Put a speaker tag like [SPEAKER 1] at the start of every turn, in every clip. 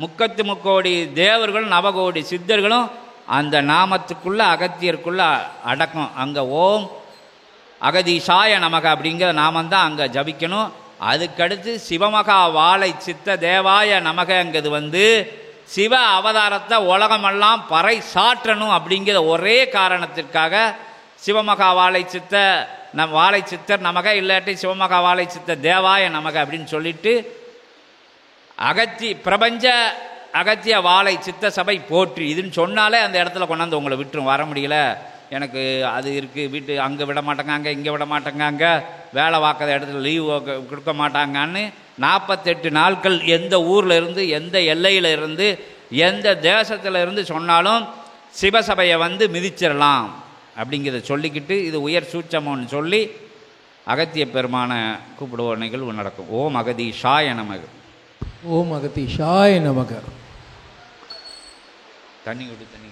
[SPEAKER 1] முக்கோடி தேவர்களும் நவகோடி சித்தர்களும் அந்த நாமத்துக்குள்ளே அகத்தியருக்குள்ளே அடக்கம். அங்கே ஓம் அகதீஷாய நமக அப்படிங்கிற நாமந்தான் அங்கே ஜபிக்கணும். அதுக்கடுத்து சிவமகா வாழை சித்த தேவாய நமகங்கிறது சிவ அவதாரத்தை உலகமெல்லாம் பறை சாற்றணும் அப்படிங்கிற ஒரே காரணத்திற்காக சிவமகா வாழை சித்தர் நமக, இல்லாட்டி சிவமகா வாழை சித்த தேவாய நமக அப்படின்னு சொல்லிட்டு பிரபஞ்ச அகத்திய வாழை சித்த சபை போற்றி இதுன்னு சொன்னாலே அந்த இடத்துல கொண்டாந்து உங்களை விட்டுரும். வர முடியல, எனக்கு அது இருக்குது, வீட்டு அங்கே விட மாட்டேங்காங்க, இங்கே விட மாட்டேங்காங்க, வேலை பார்க்குற இடத்துல லீவு கொடுக்க மாட்டாங்கன்னு 48 நாட்கள் எந்த ஊரில் இருந்து, எந்த எல்லையில் இருந்து, எந்த தேசத்தில் இருந்து சொன்னாலும் சிவசபையை மிதிச்சிடலாம் அப்படிங்கிறத சொல்லிக்கிட்டு இது உயர் சூட்சமோன்னு சொல்லி அகத்திய பெருமானை கூப்பிடுவோம். நிகழ்வு நடக்கும். ஓம் அகதீஷாய நமக.
[SPEAKER 2] ஓம் அகதீஷாய நமக.
[SPEAKER 1] தண்ணி விடு, தண்ணி.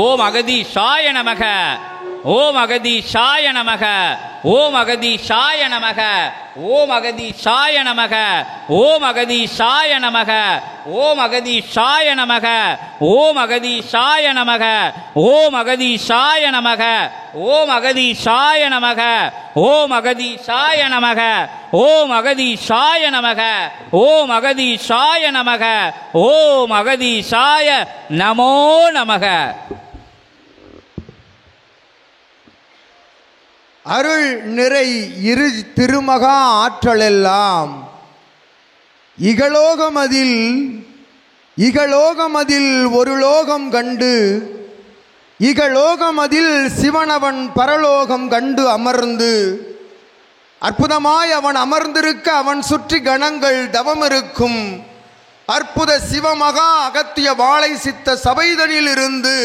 [SPEAKER 1] ஓம் அகதீஷாய நமக. ஓம் அகதீஷாய நமக. ஓம் அகதீஷாய நமக. ஓம் அகதீஷாய நமக. ஓம் அகதீஷாய நமக. ஓம் அகதீஷாய நமக. ஓம் அகதீஷாய நமக. ஓம் அகதீஷாய நமக. ஓம் அகதீஷாய நமக. ஓம் அகதீஷாய நமக. ஓம் அகதீஷாய நமக. ஓம் அகதீஷாய நமக. ஓம் அகதீஷாய நமோ நமக.
[SPEAKER 3] அருள் நிறை இரு திருமகா ஆற்றலெல்லாம் இகலோகமதில் ஒரு லோகம் கண்டு இகலோகமதில் சிவனவன் பரலோகம் கண்டு அமர்ந்து அற்புதமாய் அவன் அமர்ந்திருக்க அவன் சுற்றி கணங்கள் தவம் இருக்கும் அற்புத சிவமகா அகத்திய வாழை சித்த சபைதனில் இருந்து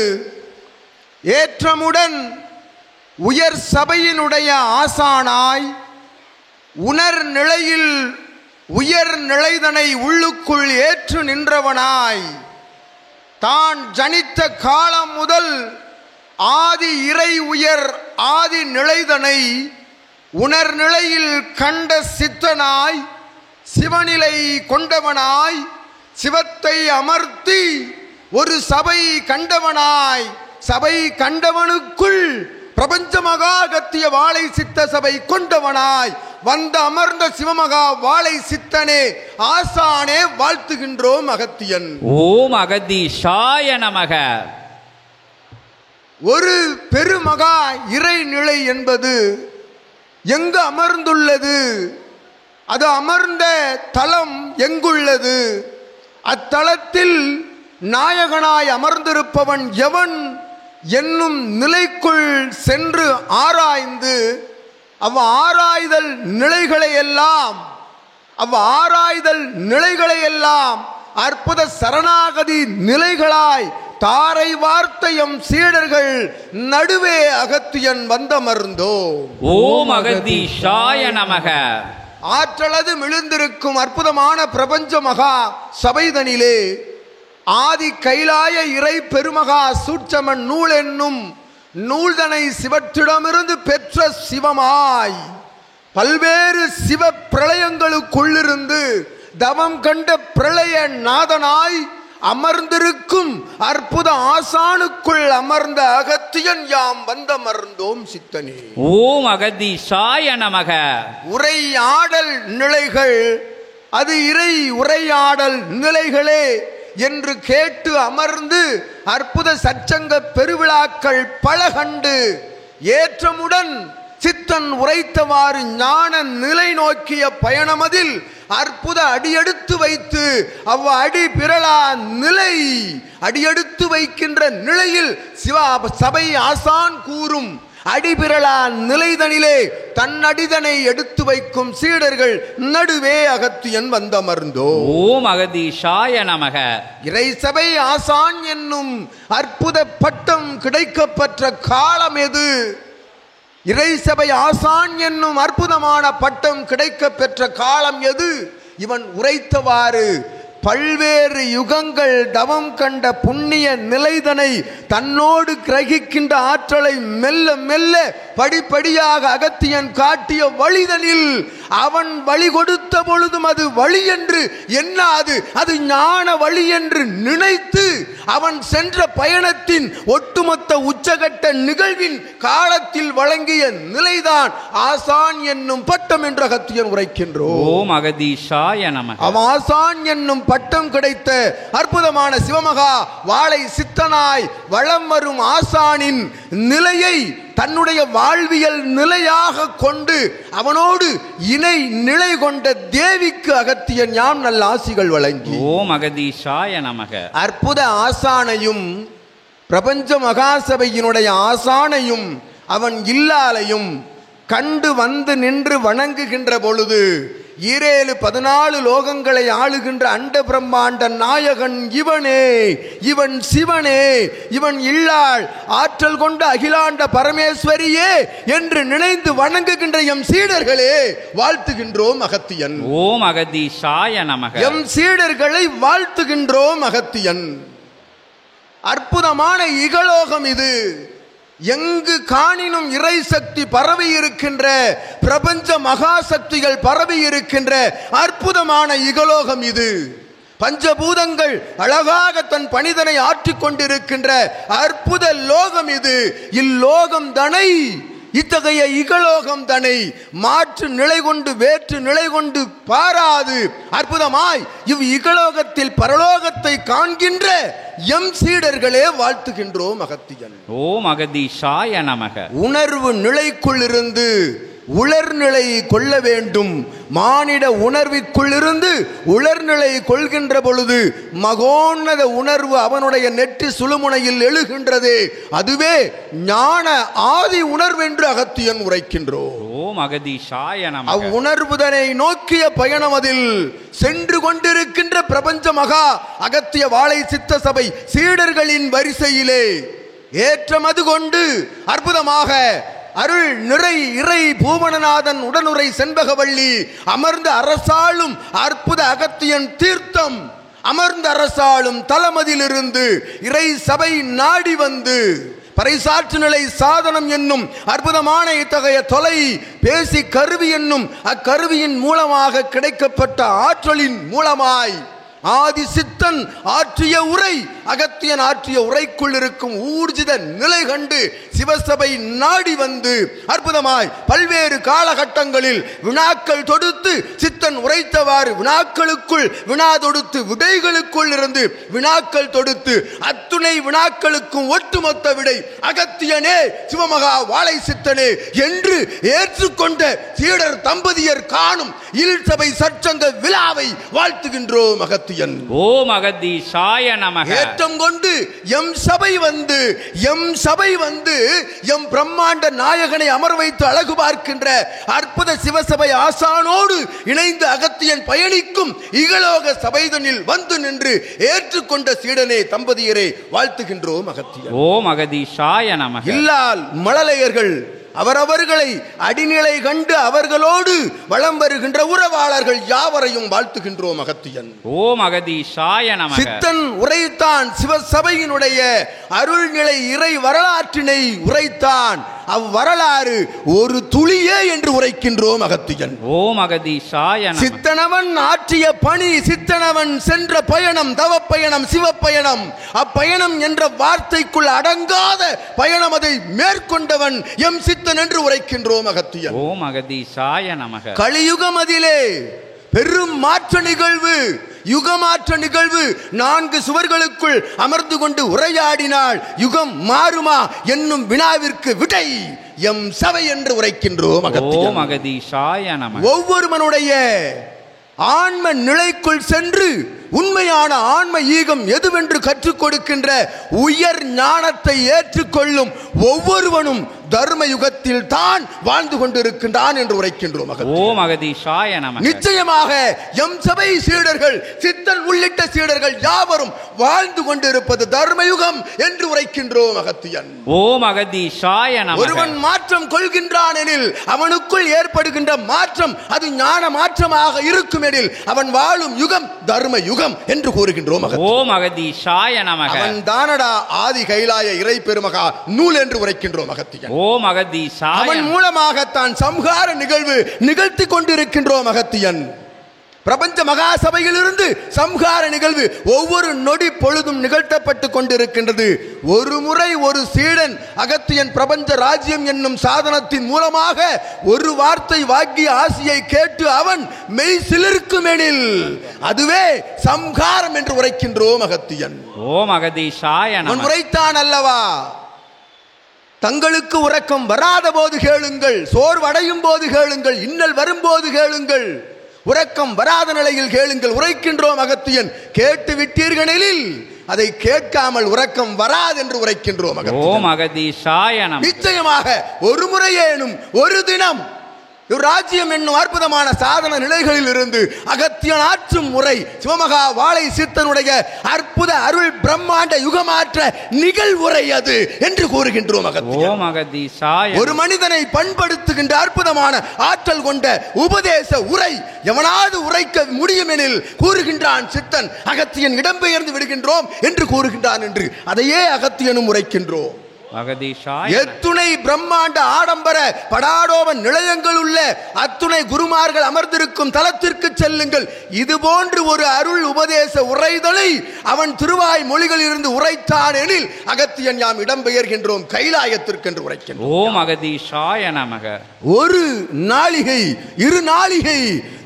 [SPEAKER 3] ஏற்றமுடன் உயர் சபையினுடைய ஆசானாய் உணர் நிலையில் உயர் நிலைதனை உள்ளுக்குள் ஏற்று நின்றவனாய் தான் ஜனித்த காலம் முதல் ஆதி இறை உயர் ஆதி நிலைதனை உணர் நிலையில் கண்ட சித்தனாய் சிவநிலை கொண்டவனாய் சிவத்தை அமர்த்தி ஒரு சபை கண்டவனாய் சபை கண்டவனுக்குள் பிரபஞ்ச மகா அகத்திய வாழை சித்த சபை கொண்டவனாய் வந்த அமர்ந்த சிவமகா வாழை சித்தனே ஆசானே வாழ்த்துகின்றோம் அகத்தியன்.
[SPEAKER 1] ஓம் அகதீஷாய நமக.
[SPEAKER 3] ஒரு பெருமகா இறைநிலை என்பது எங்கு அமர்ந்துள்ளது, அது அமர்ந்த தலம் எங்குள்ளது, அத்தலத்தில் நாயகனாய் அமர்ந்திருப்பவன் எவன் என்னும் நிலைக்குள் சென்று ஆராய்ந்து ஆராய்தல் நிலைகளை எல்லாம் அற்புத சரணாகதி நிலைகளாய் தாரை வார்த்தையம் சீடர்கள் நடுவே அகத்தியன் வந்தமர்ந்தோ.
[SPEAKER 1] ஓம் அகதீஷாய நமக.
[SPEAKER 3] ஆற்றலது மிழுந்திருக்கும் அற்புதமான பிரபஞ்ச மகா சபைதனிலே ஆதி கைலாய இறை பெருமகா சூட்சமன் நூல் என்னும் நூல்தனை சிவற்றிடமிருந்து பெற்ற சிவமாய் பல்வேறு சிவ பிரளயங்களுக்குள்ளிருந்து தவம் கண்ட பிரளய நாதனாய் அமர்ந்திருக்கும் அற்புத ஆசானுக்குள் அமர்ந்த அகத்தியன் யாம் வந்தமர்ந்தோம் சித்தனே.
[SPEAKER 1] ஓம் அகதீஷாய நமக.
[SPEAKER 3] உரையாடல் நிலைகள் அது இறை உரையாடல் நிலைகளே என்று கேட்டு அமர்ந்து அற்புத சச்சங்க பெருவிழாக்கள் பல கண்டு ஏற்றமுடன் சித்தன் உரைத்தவாறு ஞான நிலை நோக்கிய பயணமதில் அற்புத அடியெடுத்து வைத்து அடி பிறளா நிலை அடியெடுத்து வைக்கின்ற நிலையில் சபை ஆசான் கூறும் அடிபிரளா நிலைதனிலே தன் அடிதனை எடுத்து வைக்கும் சீடர்கள் நடுவே அகத்தியன் வந்தமர்ந்தோ.
[SPEAKER 1] ஓம் அகதீஷாய நமக.
[SPEAKER 3] இறை சபை ஆசான் என்னும் அற்புத பட்டம் கிடைக்கப்பெற்ற காலம் எது? இறை சபை ஆசான் என்னும் அற்புதமான பட்டம் கிடைக்க பெற்ற காலம் எது? இவன் உரைத்தவாறு பல்வேறு யுகங்கள் தவம் கண்ட புண்ணிய நிலைதனை தன்னோடு கிரகிக்கின்ற ஆற்றலை மெல்ல மெல்ல படிப்படியாக அகத்தியன் காட்டிய வழிதனில் அவன் வழி கொடுத்த பொழுதும் அது வழி என்று எண்ணாது அது ஞான வழி என்று நினைத்து அவன் சென்ற பயணத்தின் ஒட்டுமொத்த உச்சகட்ட நிகழ்வின் காலத்தில் வழங்கிய நிலைதான் ஆசான் என்னும் பட்டம் என்று அகத்தியன் உரைக்கின்றோம்.
[SPEAKER 1] ஓம் அகதீஷாய நமக.
[SPEAKER 3] ஆசான் என்னும் பட்டம் கிடைத்த அற்புதமான சிவமகா வாழை சித்தனாய் வளம் வரும் ஆசானின் நிலையை தன்னுடைய வாழ்வியல் நிலையாக கொண்டு அவனோடு இணை நிலை கொண்ட தேவிக்கு அகத்தியன் ஞான் நல்ல ஆசிகள் வழங்கி.
[SPEAKER 1] ஓம் அகதீஷாய நமக.
[SPEAKER 3] அற்புத ஆசானையும் பிரபஞ்ச மகாசபையினுடைய ஆசானையும் அவன் இல்லாலையும் கண்டு வந்து நின்று வணங்குகின்ற பொழுது 14 லோகங்களை ஆளுகின்ற அண்ட பிரம்மாண்ட நாயகன் இவனே, இவன் சிவனே, இவன் இல்லாள் ஆற்றல் கொண்ட அகிலாண்ட பரமேஸ்வரியே என்று நினைந்து வணங்குகின்ற எம் சீடர்களே வாழ்த்துகின்றோம் அகத்தியன்.
[SPEAKER 1] ஓம் அகதீஷாய நமக.
[SPEAKER 3] எம் சீடர்களை வாழ்த்துகின்றோம் அகத்தியன். அற்புதமான இகலோகம் இது. எங்கு காணினும் இறை சக்தி பரவி இருக்கின்ற பிரபஞ்ச மகாசக்திகள் பரவி இருக்கின்ற அற்புதமான இகலோகம் இது. பஞ்சபூதங்கள் அழகாக தன் பணிதனை ஆற்றிக் கொண்டிருக்கின்ற அற்புத லோகம் இது. இல்லோகம் தனை இத்தகைய இகலோகம் தனை மாற்று நிலை கொண்டு வேற்று நிலை கொண்டு பாராது அற்புதமாய் இவ் இகலோகத்தில் பரலோகத்தை காண்கின்ற எம் சீடர்களே வாழ்த்துகின்றோம் அகத்தியன்.
[SPEAKER 1] ஓம் அகதீஷாய நமக.
[SPEAKER 3] உணர்வு நிலைக்குள் இருந்து உலர்நிலை கொள்ள வேண்டும். மானிட உணர்விற்குள் இருந்து உலர்நிலை கொள்கின்ற பொழுது மகோன்னத உணர்வு அவனுடைய நெற்றி சுழுமுனையில் எழுகின்றது. அதுவே ஞான ஆதி உணர்வு என்று அகத்தியன் உரைக்கின்றோம்.
[SPEAKER 1] ஓம் அகதீஷாய நமக.
[SPEAKER 3] அவ்வுணர்வுதனை நோக்கிய பயணம் அதில் சென்று கொண்டிருக்கின்ற பிரபஞ்ச மகா அகத்திய வாழை சித்த சபை சீடர்களின் வரிசையிலே ஏற்றமது கொண்டு அற்புதமாக அருள் நிறை இறை பூவனநாதன் உடனுரை செண்பகவள்ளி அமர்ந்து அரசாளும் அற்புத அகத்தியன் தீர்த்தம் அமர்ந்து அரசாளும் தலமதிலிருந்து இறை சபை நாடி வந்து பறைசாற்று நிலை சாதனம் என்னும் அற்புதமான இத்தகைய தொலை பேசி கருவி என்னும் அக்கருவியின் மூலமாக கிடைக்கப்பட்ட ஆற்றலின் மூலமாய் ஆதி சித்தன் ஆற்றிய உரை அகத்தியன் ஆற்றிய உரைக்குள் இருக்கும் ஊர்ஜித நிலை கண்டு சிவசபை நாடி வந்து அற்புதமாய் பல்வேறு காலகட்டங்களில் வினாக்கள் தொடுத்து சித்தன் உரைத்தவாறு வினாக்களுக்குள் வினா தொடுத்து விடைகளுக்குள் இருந்து வினாக்கள் தொடுத்து அத்துணை வினாக்களுக்கும் ஒட்டுமொத்த விடை அகத்தியனே சிவமகா வாழை சித்தனே என்று ஏற்றுக்கொண்ட சீடர் தம்பதியர் காணும் இல்சபை சற்சங்க விழாவை வாழ்த்துகின்றோம் அகத்தியன்.
[SPEAKER 1] ஓம் அகதீஷாய நமக.
[SPEAKER 3] ஏற்றம் கொண்டு எம் சபை வந்து எம் பிரம்மாண்ட நாயகனை அமர வைத்து அழகு பார்க்கின்ற அற்புத சிவசபை ஆசானோடு இணைந்து அகத்தியன் பயணிக்கும் இகலோக சபைதனில் வந்து நின்று ஏற்றுக்கொண்ட சீடனே தம்பதியரை வாழ்த்துகின்றோம் அகத்தியன்.
[SPEAKER 1] ஓம் அகதீஷாய நமக.
[SPEAKER 3] இல்லால் மழலையர்கள் அவரவர்களை அடிநிலை கண்டு அவர்களோடு வளம் வருகின்ற உறவாளர்கள் யாவரையும் வாழ்த்துகின்றோம் அகத்தியன்.
[SPEAKER 1] ஓம் அகதீஷாய நமக.
[SPEAKER 3] சித்தன் உரைத்தான் சிவசபையினுடைய அருள்நிலை இறை வரலாற்றினை உரைத்தான். அவ்வரலாறு ஒரு துளியே என்று உரைக்கின்றோம் அகத்தியன்.
[SPEAKER 1] ஓம் அகதீஷாய நமக.
[SPEAKER 3] சித்தனவன் ஆற்றிய பணி சித்தனவன் சென்ற பயணம் தவப்பயணம் சிவப்பயணம் அப்பயணம் என்ற வார்த்தைக்குள் அடங்காத பயணம் அதை மேற்கொண்டவன் எம் சித்தன் என்று உரைக்கின்றோம் அகத்தியன்.
[SPEAKER 1] ஓம் அகதீஷாய நமக.
[SPEAKER 3] கலியுகம் அதிலே பெரும் மாற்ற நிகழ்வு யுகமாற்ற நிகழ்வு 4 சுவர்களுக்குள் அமர்ந்து கொண்டு உரையாடினாள். யுகம் மாறுமா என்னும் வினாவிற்கு விடை எம் சபை என்று உரைக்கின்றோம்.
[SPEAKER 1] ஓம் அகதீஷாய நமக.
[SPEAKER 3] ஒவ்வொருவனுடைய ஆன்ம நிலைக்குள் சென்று உண்மையான ஆன்ம ஈகம் எதுவென்று கற்றுக் கொடுக்கின்ற உயர் ஞானத்தை ஏற்றுக்கொள்ளும் ஒவ்வொருவனும் தர்ம யுகத்தில் தான் வாழ்ந்து கொண்டிருக்கின்றான் என்று உரைக்கின்றோம்.
[SPEAKER 1] ஓம் அகதீஷாய நமக.
[SPEAKER 3] நிச்சயமாக எம் சபை சீடர்கள், சித்தன் உள்ளிட்ட சீடர்கள் யாவரும் வாழ்ந்து கொண்டிருப்பது தர்மயுகம் என்று உரைக்கின்றோம். அகத்தியன்
[SPEAKER 1] ஓம் அகதீஷாய நமக.
[SPEAKER 3] ஒருவன் மாற்றம் கொள்கின்றான் எனில் அவனுக்குள் ஏற்படுகின்ற மாற்றம் அது ஞான மாற்றமாக இருக்கும் எனில் அவன் வாழும் யுகம் தர்ம யுகம் என்று கூறுகின்றோம்.
[SPEAKER 1] ஓம் அகதீஷாய நமக.
[SPEAKER 3] அவன் தானடா ஆதி கைலாய இறை பெருமகா நூல் என்று உரைக்கின்றோம். அகத்தியன்
[SPEAKER 1] ஓம் அகதீஷாய.
[SPEAKER 3] அவன் மூலமாக தான் சம்ஹார நிகழ்வு நிகழ்த்தி கொண்டிருக்கின்றோம். அகத்தியன் பிரபஞ்ச மகா சபையிலிருந்து சம்ஹார நிகழ்வு ஒவ்வொரு நொடி பொழுதும் நிகழ்த்தப்பட்டு கொண்டிருக்கின்றது. ஒரு முறை ஒரு சீடன் அகத்தியன் பிரபஞ்ச ராஜ்யம் என்னும் சாதனத்தின் மூலமாக ஒரு வார்த்தை வாக்கிய ஆசியை கேட்டு அவன் மெய் சிலிர்க்கும் எனில் அதுவே சம்ஹாரம் என்று உரைக்கின்றோம். அகத்தியன்
[SPEAKER 1] ஓம் அகதீஷாய நமக.
[SPEAKER 3] உரைத்தான் அல்லவா, தங்களுக்கு உறக்கம் வராத போது கேளுங்கள், சோர்வடையும் போது கேளுங்கள், இன்னல் வரும்போது கேளுங்கள், உறக்கம் வராத நிலையில் கேளுங்கள் உரைக்கின்றோம். அகத்தியன் கேட்டு விட்டீர்களெனில் அதை கேட்காமல் உறக்கம் வராது என்று உரைக்கின்றோம்.
[SPEAKER 1] ஓம் அகதீஷாய நமக.
[SPEAKER 3] நிச்சயமாக ஒரு முறையேனும் ஒரு தினம் ராஜ்யம் என்னும் அற்புதமான சாதன நிலைகளில் இருந்து அகத்தியன் ஆற்றும் முறை சிவமகா வாழை சித்தனுடைய அற்புத அருள் பிரம்மாண்ட யுகமாற்ற நிகழ்வுரை அது என்று கூறுகின்றோம்.
[SPEAKER 1] ஓம் அகதீஷாய.
[SPEAKER 3] ஒரு மனிதனை பண்படுத்துகின்ற அற்புதமான ஆற்றல் கொண்ட உபதேச உரை எவனாவது உரைக்க முடியும் எனில் கூறுகின்றான் சித்தன் அகத்தியன் இடம்பெயர்ந்து விடுகின்றோம் என்று கூறுகின்றான் என்று அதையே அகத்தியனும் உரைக்கின்றோம். எத்துணை பிரம்மாண்ட ஆடம்பர படாடோப நிலையங்கள் உள்ள அத்துணை குருமார்கள் அமர்ந்திருக்கும் தலத்திற்கு செல்லுங்கள், இது போன்று ஒரு அருள் உபதேச உரைதலை அவன் திருவாய் மொழிகளில் இருந்து உரைத்தான் எனில் அகத்தியன் யாம் இடம்பெயர்கின்றோம் கைலாயத்திற்கு என்று உரைக்கின்றோம்.
[SPEAKER 1] ஓம் அகதீஷாய நமக.
[SPEAKER 3] ஒரு நாளிகை இரு நாளிகை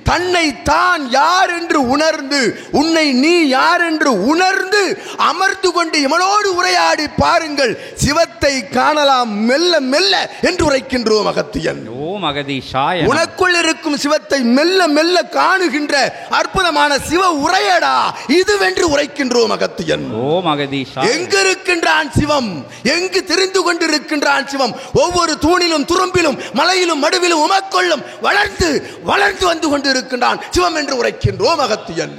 [SPEAKER 3] தன்னை தான் யார் என்று உணர்ந்து உன்னை நீ யார் என்று உணர்ந்து அமர்ந்து கொண்டு இவனோடு உரையாடி பாருங்கள், சிவத்தை காணலாம் மெல்ல மெல்ல என்று உரைக்கின்றோம். அகத்தியன்
[SPEAKER 1] ஓம் அகதீஷாய.
[SPEAKER 3] உனக்குள் இருக்கும் சிவத்தை மெல்ல மெல்ல காணுகின்ற அற்புதமான சிவ உரையடா இதுவென்று உரைக்கின்றோம். அகத்தியன்
[SPEAKER 1] ஓம் அகதீஷாய.
[SPEAKER 3] எங்கு இருக்கின்றான் சிவம், எங்கு தெரிந்து கொண்டிருக்கின்றான் சிவம், ஒவ்வொரு தூணிலும் துரும்பிலும் மலையிலும் மடுவிலும் உமக்கொள்ளும் வளர்ந்து வளர்ந்து வந்து கொண்டிருக்கின்றான் சிவம் என்று உரைக்கின்றோம். அகத்தியன்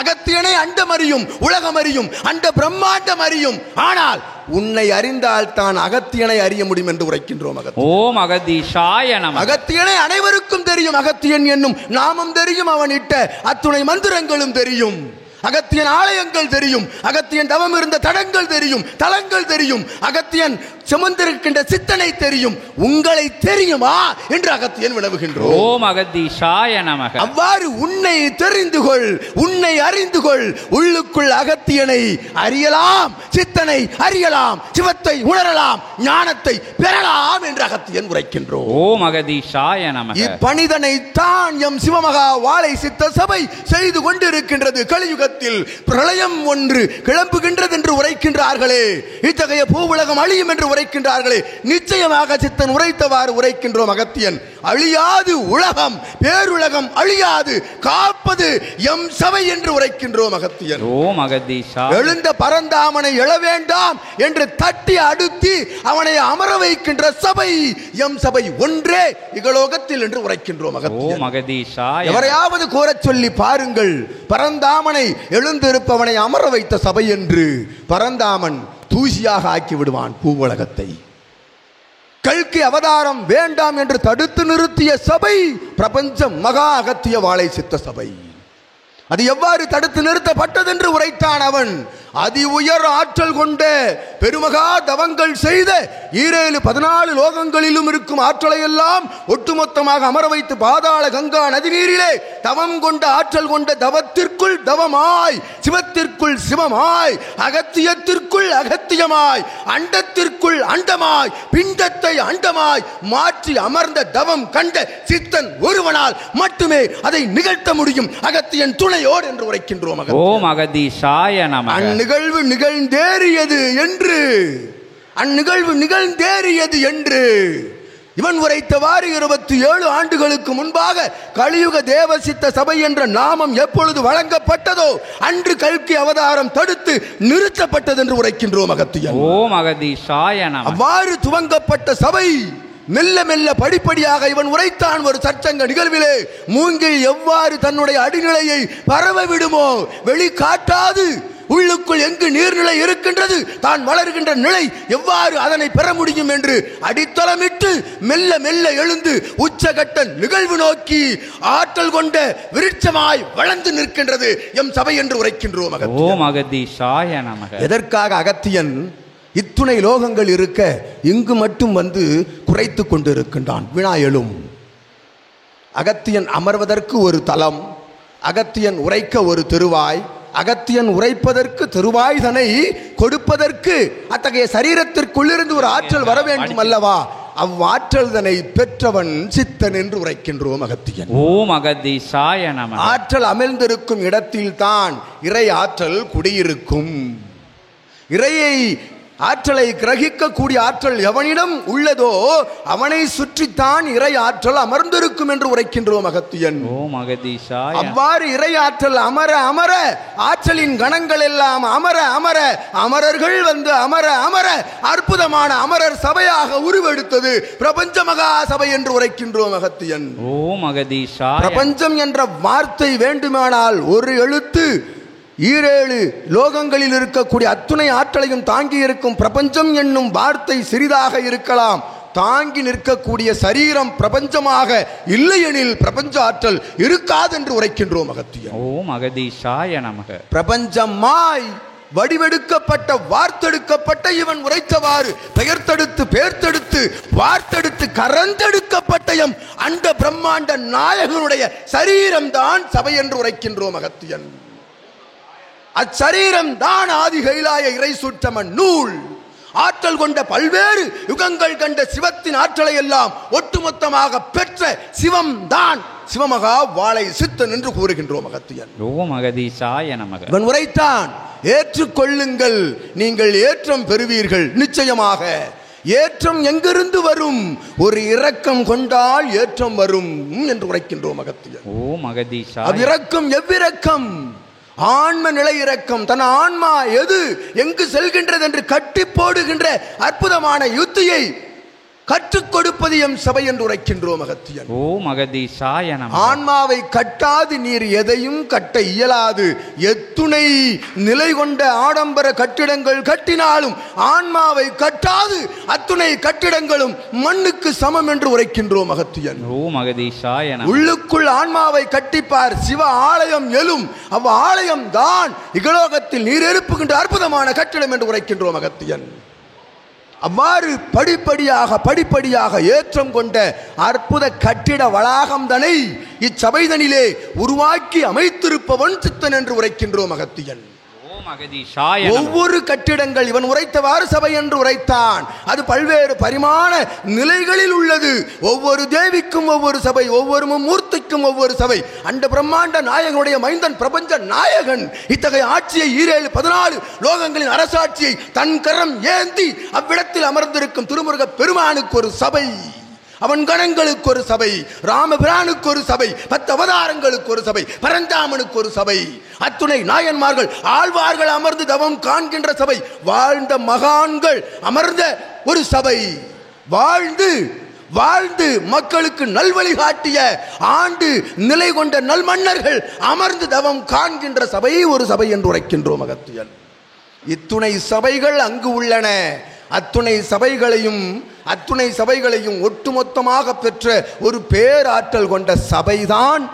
[SPEAKER 3] அகத்தியனை அண்டம் அறியும், உலகம் அறியும், அண்ட பிரம்மாண்டம் அறியும், ஆனால் உன்னை அறிந்தால் தான் அகத்தியனை அறிய முடியும் என்று உரைக்கின்றோம்.
[SPEAKER 1] ஓம் அகதீஷாய நமக.
[SPEAKER 3] அகத்தியனை அனைவருக்கும் தெரியும், அகத்தியன் என்னும் நாமம் தெரியும், அவன் இட்ட அத்துணை மந்திரங்களும் தெரியும், அகத்தியன் ஆலயங்கள் தெரியும், அகத்தியன் தவம் இருந்த தடங்கள் தெரியும், தலங்கள் தெரியும், அகத்தியன் சுமந்திருக்கின்ற சித்தனை தெரியும், உங்களை தெரியுமா என்று அகத்தியன் வினவுகின்றோம்.
[SPEAKER 1] ஓம் அகதீஷாய நமக.
[SPEAKER 3] அவ்வாறு உன்னை தெரிந்து கொள், உன்னை அறிந்து கொள், உள்ளுக்குள் அகத்தியனை அறியலாம், சித்தனை அறியலாம், சிவத்தை உணரலாம், ஞானத்தை பெறலாம் என்று அகத்தியன் உரைக்கின்றோம்.
[SPEAKER 1] ஓம் அகதீஷாய நமக.
[SPEAKER 3] இப்பணிதனை தான் எம் சிவமகா வாழை சித்த சபை செய்து கொண்டிருக்கின்றது. கலியுகத்தில் பிரளயம் ஒன்று கிளம்புகின்றது என்று உரைக்கின்றார்களே, இத்தகைய பூவுலகம் அழியும் என்று உரைக்கின்றார்களே, நிச்சயமாக சித்தன் உரைத்தவாறு உரைக்கின்றோம். அகத்தியன் அழியாது உலகம் பேருலகம் அழியாது காப்பது எம் சபை என்று உரைக்கின்றோம். அகத்தியன்
[SPEAKER 1] ஓம் அகதீஷா.
[SPEAKER 3] எழுந்த பரந்தாமனை எழ வேண்டாம் என்று தட்டி அடுத்தி அவனை அமர வைக்கின்ற சபை எம் சபை ஒன்றே இகலோகத்தில் என்று உரைக்கின்றோம்.
[SPEAKER 1] ஓம் அகதீஷா.
[SPEAKER 3] எவரையாவது கூறச் சொல்லி பாருங்கள், பரந்தாமனை எழுந்திருப்பவனை அமர வைத்த சபை என்று. பரந்தாமன் தூசியாக ஆக்கி விடுவான் பூவுலகத்தை. கல்கி அவதாரம் வேண்டாம் என்று தடுத்து நிறுத்திய சபை பிரபஞ்ச மகா அகத்திய வாழை சித்த சபை. அது எவ்வாறு தடுத்து நிறுத்தப்பட்டது என்று உரைத்தான் அவன். அதி உயர் ஆற்றல் கொண்ட பெருமகா தவங்கள் செய்த 14 லோகங்களிலும் இருக்கும் ஆற்றலை எல்லாம் ஒட்டுமொத்தமாக அமர வைத்து பாதாள கங்கா நதிநீரிலே தவம் கொண்ட ஆற்றல் கொண்ட தவத்திற்குள் தவமாய், சிவத்திற்குள் சிவமாய், அகத்தியத்திற்குள் அகத்தியமாய், அண்டத்திற்குள் அண்டமாய், பிண்டத்தை அண்டமாய் மாற்றி அமர்ந்த தவம் கண்ட சித்தன் ஒருவனால் மட்டுமே அதை நிகழ்த்த முடியும், அகத்தியன் துணையோடு என்று உரைக்கின்றோம்.
[SPEAKER 1] ஓம் அகதீஷாய நமக.
[SPEAKER 3] அந்நிகழ்வு நிகழ்ந்தேறியது என்று, அந்நிகழ்வு நிகழ்ந்தேறியது என்று இவன் உரைத்தவாறு 27 ஆண்டுகளுக்கு முன்பாக கலியுக தேவசித்த சபை என்ற நாமம் எப்பொழுது வழங்கப்பட்டதோ அன்று கல்கி அவதாரம் தடுத்து நிறுத்தப்பட்டது என்று உரைக்கின்றோம் அகத்தியன்.
[SPEAKER 1] ஓம் அகதீஷாய நமக.
[SPEAKER 3] அவ்வாறு துவங்கப்பட்ட சபை மெல்ல மெல்ல படிப்படியாக இவன் உரைத்தான் ஒரு சற்சங்க நிகழ்விலே, மூங்கில் எவ்வாறு தன்னுடைய அடிநிலையை பரவ விடுமோ, வெளிக்காட்டாது உள்ளுக்குள் எங்கு நீர்நிலை இருக்கின்றது, தான் வளர்கின்ற நிலை எவ்வாறு அதனை பெற முடியும் என்று அடித்தளமிட்டு மெல்ல மெல்ல எழுந்து உச்சகட்ட நிகழ்வு நோக்கி ஆற்றல் கொண்ட விருட்சமாய் வளர்ந்து நிற்கின்றது எம் சபை என்று உரைக்கின்றோம்.
[SPEAKER 1] ஓம் அகதீஷாய நமக.
[SPEAKER 3] எதற்காக அகத்தியன் இத்துணை லோகங்கள் இருக்க இங்கு மட்டும் வந்து குறைத்து கொண்டிருக்கின்றான்? வினா எழும். அகத்தியன் அமர்வதற்கு ஒரு தலம், அகத்தியன் உரைக்க ஒரு திருவாய், அகத்தியன் உரைப்பதற்கு திருவாய்தனை கொடுப்பதற்கு அத்தகைய சரீரத்திற்குள்ளிருந்து ஒரு ஆற்றல் வர வேண்டும் அல்லவா? அவ்வாற்றல் தனை பெற்றவன் சித்தன் என்று உரைக்கின்றோம் அகத்தியன்.
[SPEAKER 1] ஓம் அகதீஷாய நமக.
[SPEAKER 3] ஆற்றல் அமிழ்ந்திருக்கும் இடத்தில் தான் இறை ஆற்றல் குடியிருக்கும். இறையை ஆற்றலை கிரகிக்கக்கூடிய ஆற்றல் எவனிடம் உள்ளதோ அவனை சுற்றித்தான் இறை ஆற்றல் அமர்ந்திருக்கும் என்று உரைக்கின்றோம் அகத்தியன்.
[SPEAKER 1] ஓம் அகதீஷாய.
[SPEAKER 3] அவ்வாறு இறை ஆற்றல் அமர அமர ஆற்றலின் கணங்கள் எல்லாம் அமர அமர அமரர்கள் வந்து அமர அமர அற்புதமான அமரர் சபையாக உருவெடுத்தது பிரபஞ்ச மகா சபை என்று உரைக்கின்றோம் அகத்தியன்.
[SPEAKER 1] ஓம் அகதீஷாய.
[SPEAKER 3] பிரபஞ்சம் என்ற வார்த்தை வேண்டுமானால் ஒரு எழுத்து 7 லோகங்களில் இருக்கக்கூடிய அத்துணை ஆற்றலையும் தாங்கி இருக்கும் பிரபஞ்சம் என்னும் வார்த்தை சிறிதாக இருக்கலாம், தாங்கி நிற்கக்கூடிய சரீரம் பிரபஞ்சமாக இல்லையெனில் பிரபஞ்ச ஆற்றல் இருக்காது என்று உரைக்கின்றோம் அகத்தியன்.
[SPEAKER 1] ஓம் அகதீஷாய நமக.
[SPEAKER 3] பிரபஞ்சமாய் வடிவெடுக்கப்பட்ட வார்த்தெடுக்கப்பட்ட இவன் உரைத்தவாறு பெயர்த்தெடுத்து பேர்த்தெடுத்து வார்த்தெடுத்து கரந்தெடுக்கப்பட்ட எம் அண்ட பிரம்மாண்ட நாயகனுடைய சரீரம் தான் சபை என்று உரைக்கின்றோம் அகத்தியன். அச்சரீரம் தான் ஆதி கைலாய இறை சுற்றமன் நூல். ஆற்றல் கொண்ட பல்வேறு யுகங்கள் கண்ட சிவத்தின் ஆற்றலை எல்லாம் ஒட்டுமொத்தமாக பெற்ற சிவம் தான் சிவமகா வாழை சித்தன் என்று கூறுகின்றோம் அகத்தியன்.
[SPEAKER 1] ஓம் அகதீஷாய நமக.
[SPEAKER 3] இவன் உரைத்தான், ஏற்றுக்கொள்ளுங்கள், நீங்கள் ஏற்றம் பெறுவீர்கள். நிச்சயமாக ஏற்றம் எங்கிருந்து வரும்? ஒரு இரக்கம் கொண்டால் ஏற்றம் வரும் என்று உரைக்கின்றோம் அகத்தியன்.
[SPEAKER 1] ஓம் அகதீஷாய.
[SPEAKER 3] அவ்விரக்கம் எவ்விரக்கம்? ஆன்ம நிலை இரக்கம். தன் ஆன்மா எது எங்கு செல்கின்றது என்று கட்டி போடுகின்ற அற்புதமான யுத்தியை கற்றுக் கொடுப்பது எம் சபை என்று உரைக்கின்றோம் அகத்தியன்.
[SPEAKER 1] ஓம் அகதீஷாய நமக.
[SPEAKER 3] ஆன்மாவை கட்டாது நீர் எதையும் கட்ட இயலாது. எத்துணை நிலை கொண்ட ஆடம்பர கட்டிடங்கள் கட்டினாலும் ஆன்மாவை கட்டாது அத்துணை கட்டிடங்களும் மண்ணுக்கு சமம் என்று உரைக்கின்றோம் அகத்தியன்.
[SPEAKER 1] ஓம் அகதீஷாய நமக.
[SPEAKER 3] உள்ளுக்குள் ஆன்மாவை கட்டிப்பார், சிவ ஆலயம் எழும். அவ் ஆலயம் தான் இகலோகத்தில் நீர் எழுப்புகின்ற அற்புதமான கட்டிடம் என்று உரைக்கின்றோம் அகத்தியன். அவ்வாறு படிப்படியாக ஏற்றம் கொண்ட அற்புத கட்டிட வளாகம் தனை இச்சபைதனிலே உருவாக்கி அமைத்திருப்பவன் சித்தன் என்று உரைக்கின்றோம் அகத்தியன். ஒவ்வொரு கட்டிடங்கள் இவன் உரைத்தவாறு சபை என்று உரைத்தான். அது பல்வேறு பரிமாண நிலைகளில் உள்ளது. ஒவ்வொரு தேவிக்கும் ஒவ்வொரு சபை, ஒவ்வொரு மூர்த்திக்கும் ஒவ்வொரு சபை. அந்த பிரம்மாண்ட நாயகனுடைய மைந்தன் பிரபஞ்ச நாயகன் இத்தகைய ஆட்சியை 14 லோகங்களின் அரசாட்சியை தன் கரம் ஏந்தி அவ்விடத்தில் அமர்ந்திருக்கும் திருமுருக பெருமானுக்கு ஒரு சபை, அவன் கணங்களுக்கு ஒரு சபை, ராமபிரானுக்கு ஒரு சபை, 10 அவதாரங்களுக்கு ஒரு சபை, பரந்தாமனுக்கு ஒரு சபை, அத்துணை நாயன்மார்கள் ஆழ்வார்கள் அமர்ந்து தவம் காண்கின்ற சபை, வாழ்ந்த மகான்கள் அமர்ந்த ஒரு சபை, வாழ்ந்து மக்களுக்கு நல்வழி காட்டிய ஆண்டு நிலை கொண்ட நல் மன்னர்கள் அமர்ந்து தவம் காண்கின்ற சபை ஒரு சபை என்று உரைக்கின்றோம் அகத்தியன். இத்துணை சபைகள் அங்கு உள்ளன. அத்துணை சபைகளையும் ஒட்டுமொத்தமாக பெற்ற ஒரு பேராற்றல் கொண்ட சபைதான்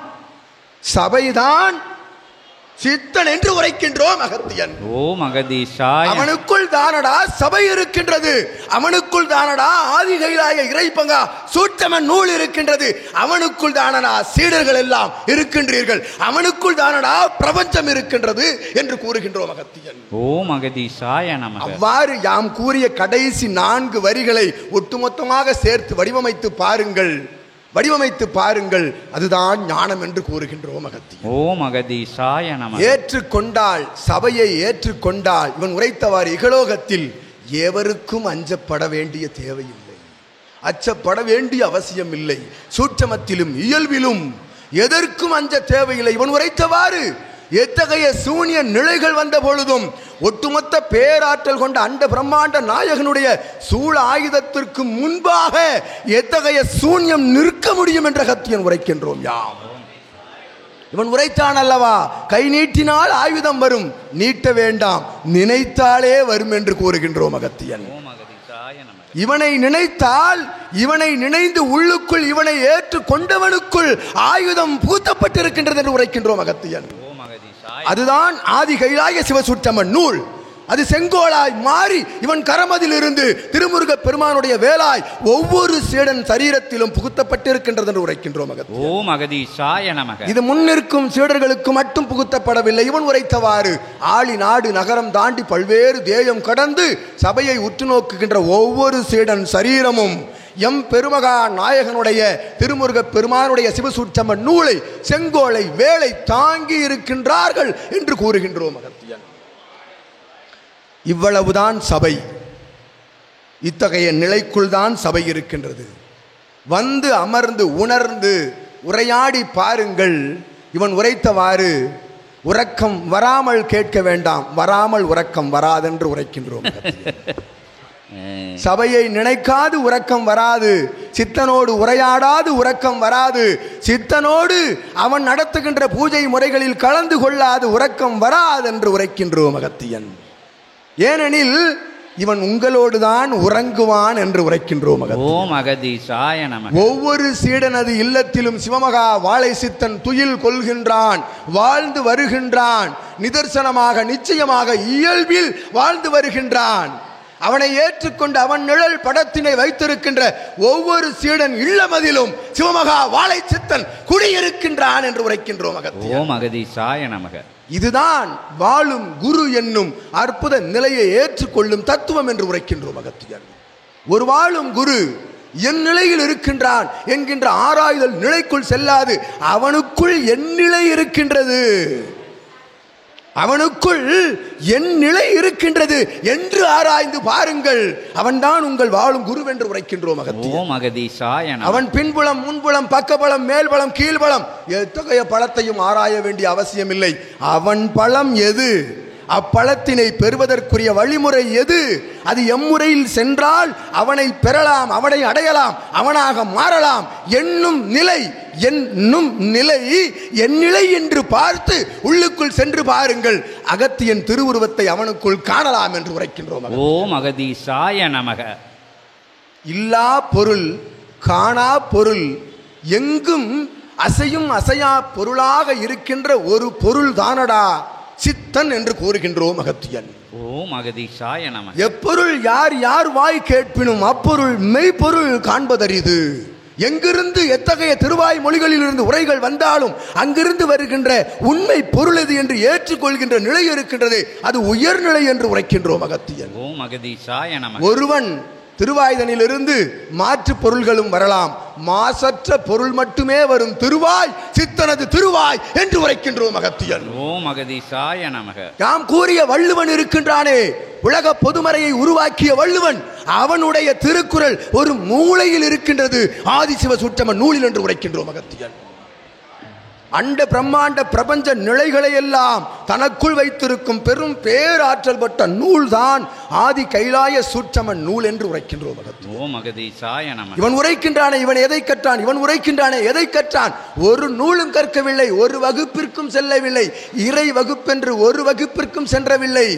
[SPEAKER 3] சித்தன் என்று உரைக்கின்றோம் அகத்தியன்.
[SPEAKER 1] ஓம் அகதீஷாய.
[SPEAKER 3] அவனுக்குள் தானடா சபை இருக்கின்றது, அவனுக்குள் தானடா ஆதி கைலாய இறைப்பங்கா சூட்சம நூல் இருக்கின்றது, அவனுக்குள் தானடா சீடர்கள் எல்லாம் இருக்கின்றீர்கள், அவனுக்குள் தானடா பிரபஞ்சம் இருக்கின்றது என்று கூறுகின்றோம் அகத்தியன்.
[SPEAKER 1] ஓம் அகதீஷாய நமக.
[SPEAKER 3] அவ்வாறு யாம் கூறிய கடைசி 4 வரிகளை ஒட்டுமொத்தமாக சேர்த்து வடிவமைத்து பாருங்கள், வடிவமைத்து பாருங்கள், அதுதான் ஞானம் என்று கூறுகின்றோம் அகத்தியன்.
[SPEAKER 1] ஓம் அகதீஷாய நமக.
[SPEAKER 3] ஏற்றுக்கொண்டால், சபையை ஏற்றுக்கொண்டால், இவன் உரைத்தவாறு இகலோகத்தில் எவருக்கும் அஞ்சப்பட வேண்டிய தேவையில்லை, அச்சப்பட வேண்டிய அவசியம் இல்லை. சூட்சமத்திலும் இயல்பிலும் எதற்கும் அஞ்ச தேவையில்லை. இவன் உரைத்தவாறு எத்தகைய சூனிய நிலைகள் வந்த பொழுதும் ஒட்டுமொத்த பேராற்றல் கொண்ட அண்ட பிரம்மாண்ட நாயகனுடைய சூழ ஆயுதத்திற்கு முன்பாக எத்தகைய சூன்யம் நிற்க முடியும் என்ற அகத்தியன் உரைக்கின்றோம் யாம். இவன் உரைத்தான் அல்லவா, கை நீட்டினால் ஆயுதம் வரும், நீட்ட வேண்டாம், நினைத்தாலே வரும் என்று கூறுகின்றோம் அகத்தியன். இவனை நினைத்தால், இவனை நினைந்து உள்ளுக்குள் இவனை ஏற்று கொண்டவனுக்குள் ஆயுதம் பூத்தப்பட்டிருக்கின்றது என்று உரைக்கின்றோம் அகத்தியன். அதுதான் ஆதி கைலாய சிவசூட்சம நூல். அது செங்கோலாய் மாறி இவன் கரமதில் இருந்து திருமுருக பெருமானுடைய வேலாய் ஒவ்வொரு சீடன் சரீரத்திலும் புகுத்தப்பட்டிருக்கின்றது என்று உரைக்கின்றோம் அகத்தியன்.
[SPEAKER 1] ஓம் அகதீஷாய நமக.
[SPEAKER 3] இது முன்னிற்கும் சீடர்களுக்கு மட்டும் புகுத்தப்படவில்லை. இவன் உரைத்தவாறு ஆளி நாடு நகரம் தாண்டி பல்வேறு தேயம் கடந்து சபையை உற்று நோக்குகின்ற ஒவ்வொரு சீடன் சரீரமும் எம் பெருமகா நாயகனுடைய திருமுருக பெருமானுடைய சிவசூட்சம நூலை செங்கோலை வேலை தாங்கி இருக்கின்றார்கள் என்று கூறுகின்றோம் அகத்தியன். இவ்வளவுதான் சபை. இத்தகைய நிலைக்குள் தான் சபை இருக்கின்றது. வந்து அமர்ந்து உணர்ந்து உரையாடி பாருங்கள். இவன் உரைத்தவாறு உறக்கம் வராமல் கேட்க வேண்டாம், வராமல் உறக்கம் வராதென்று உரைக்கின்றோம். சபையை நினைக்காது உறக்கம் வராது, சித்தனோடு உரையாடாது உறக்கம் வராது, சித்தனோடு அவன் நடத்துகின்ற பூஜை முறைகளில் கலந்து கொள்ளாது உறக்கம் வராது என்று உரைக்கின்றோம் அகத்தியன். ஏனெனில் இவன் உங்களோடு தான் உறங்குவான் என்று உரைக்கின்றோம்.
[SPEAKER 1] ஓம் அகதீஷாய நமக.
[SPEAKER 3] ஒவ்வொரு சீடனது இல்லத்திலும் சிவமகா வாழை சித்தன் துயில் கொள்கின்றான், வாழ்ந்து வருகின்றான், நிதர்சனமாக நிச்சயமாக இயல்பில் வாழ்ந்து வருகின்றான். அவனை ஏற்றுக்கொண்டு அவன் நிழல் படத்தினை வைத்திருக்கின்ற ஒவ்வொரு சீடன் இல்லமதிலும் சிவமகா வாழை சித்தன் குடியிருக்கின்றான் என்று உரைக்கின்றோம் அகத்தியன்.
[SPEAKER 1] ஓம் அகதீஷாய நமக.
[SPEAKER 3] இதுதான் வாழும் குரு என்னும் அற்புத நிலையை ஏற்றுக்கொள்ளும் தத்துவம் என்று உரைக்கின்றோம் அகத்தியன். ஒரு வாழும் குரு என் நிலையில் இருக்கின்றான் என்கின்ற ஆராய்தல் நிலைக்குள் செல்லாது அவனுக்குள் என் நிலை இருக்கின்றது, அவனுக்குள் என் நிலை இருக்கின்றது என்று ஆராய்ந்து பாருங்கள். அவன்தான் உங்கள் வாழும் குரு என்று உரைக்கின்றோம் அகத்தியன். அவன் பின்புலம் முன்புலம் பக்கபலம் மேல்பலம் கீழ்பலம் எத்தகைய பலத்தையும் ஆராய வேண்டிய அவசியம் இல்லை. அவன் பலம் எது, அப்பழத்தினை பெறுவதற்குரிய வழிமுறை எது, அது எம்முறையில் சென்றால் அவனை பெறலாம், அவனை அடையலாம், அவனாக மாறலாம் என்னும் நிலை, என்னும் நிலை என் நிலை என்று பார்த்து உள்ளுக்குள் சென்று பாருங்கள். அகத்தியன் திருவுருவத்தை அவனுக்குள் காணலாம் என்று உரைக்கின்றோம்.
[SPEAKER 1] ஓம் அகதீஷாய நமக.
[SPEAKER 3] இல்லா பொருள் காணா பொருள் எங்கும் அசையும் அசையா பொருளாக இருக்கின்ற ஒரு பொருள் தானடா சித்தன் என்று கூறுகின்றோம் அகத்தியன்.
[SPEAKER 1] ஓம் அகதீஷாய நமக.
[SPEAKER 3] எப்பொருள் யார் யார் வாய் கேட்பினும் அப்பொருள் மெய்ப்பொருள் காண்பதறிது. எங்கிருந்து எத்தகைய திருவாய் மொழிகளில் இருந்து உரைகள் வந்தாலும் அங்கிருந்து வருகின்ற உண்மை பொருள் எது என்று ஏற்றுக்கொள்கின்ற நிலை இருக்கின்றது, அது உயர்நிலை என்று உரைக்கின்றோம் அகத்தியன்.
[SPEAKER 1] ஓம் அகதீஷாய நமக.
[SPEAKER 3] ஒருவன் திருவாய்தனிலிருந்து மாற்று பொருள்களும் வரலாம், மாசற்ற பொருள் மட்டுமே வரும் திருவாய் சித்தனது திருவாய் என்று உரைக்கின்றோம் அகத்தியன்.
[SPEAKER 1] ஓம் அகதீஷாய நமக.
[SPEAKER 3] நாம் கூறிய வள்ளுவன் இருக்கின்றானே, உலக பொதுமறையை உருவாக்கிய வள்ளுவன், அவனுடைய திருக்குறள் ஒரு மூலையில் இருக்கின்றது ஆதிசிவ சூட்சம நூலில் என்று உரைக்கின்றோம் அகத்தியன். அண்ட பிரம்மாண்ட பிரபஞ்ச நிலைகளை எல்லாம் தனக்குள் வைத்திருக்கும் பெரும் பேராற்றல் பட்ட நூல் தான் ஆதி கைலாய சூட்சம நூல் என்று உரைக்கின்றோம்.
[SPEAKER 1] ஓம் அகதீஷாய நமக.
[SPEAKER 3] இவன் உரைக்கின்றானே இவன் எதை கற்றான், இவன் உரைக்கின்றானே எதை கற்றான், ஒரு நூலும் கற்கவில்லை, ஒரு வகுப்பிற்கும் செல்லவில்லை, இறை வகுப்பென்று ஒரு வகுப்பிற்கும் சென்றவில்லை.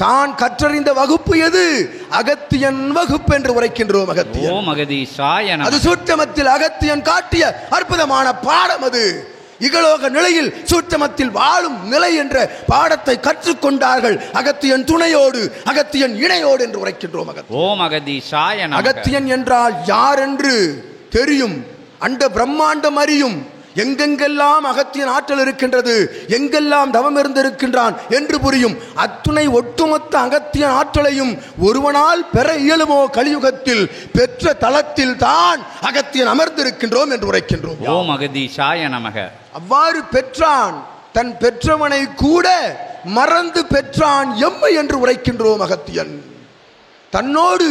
[SPEAKER 3] தான் கற்றறிந்த வகுப்பு எது, அகத்தியன் வகுப்பு என்று உரைக்கின்றோம் அகத்தியன்.
[SPEAKER 1] ஓம் அகதீஷாய நமக.
[SPEAKER 3] அது சூட்சமத்தில் அகத்தியன் காட்டிய அற்புதமான பாடம் அது. இகலோக நிலையில் சூட்சமத்தில் வாழும் நிலை என்ற பாடத்தை கற்றுக்கொண்டார்கள். அகத்தியன் துணையோடு, அகத்தியன் இணையோடு என்று உரைக்கின்றோம்.
[SPEAKER 1] ஓம் அகதீஷாய நமக.
[SPEAKER 3] அகத்தியன் என்றால் யார் என்று தெரியும், அண்ட பிரம்மாண்டம் அறியும். எங்கெங்கெல்லாம் அகத்தியன் ஆற்றல் இருக்கின்றது, எங்கெல்லாம் தவம் இருந்திருக்கின்றான் என்று புரியும். அத்துணை ஒட்டுமொத்த அகத்தியன் ஆற்றலையும் ஒருவனால் பெற இயலுமோ? கலியுகத்தில் பெற்ற தளத்தில் தான் அகத்தியன் அமர்ந்திருக்கின்றோம் என்று உரைக்கின்றோம்.
[SPEAKER 1] ஓம் அகதீஷாய நமக.
[SPEAKER 3] அவ்வாறு பெற்றான், தன் பெற்றவனை கூட மறந்து பெற்றான் எம்மை என்று உரைக்கின்றோம். அகத்தியன் தன்னோடு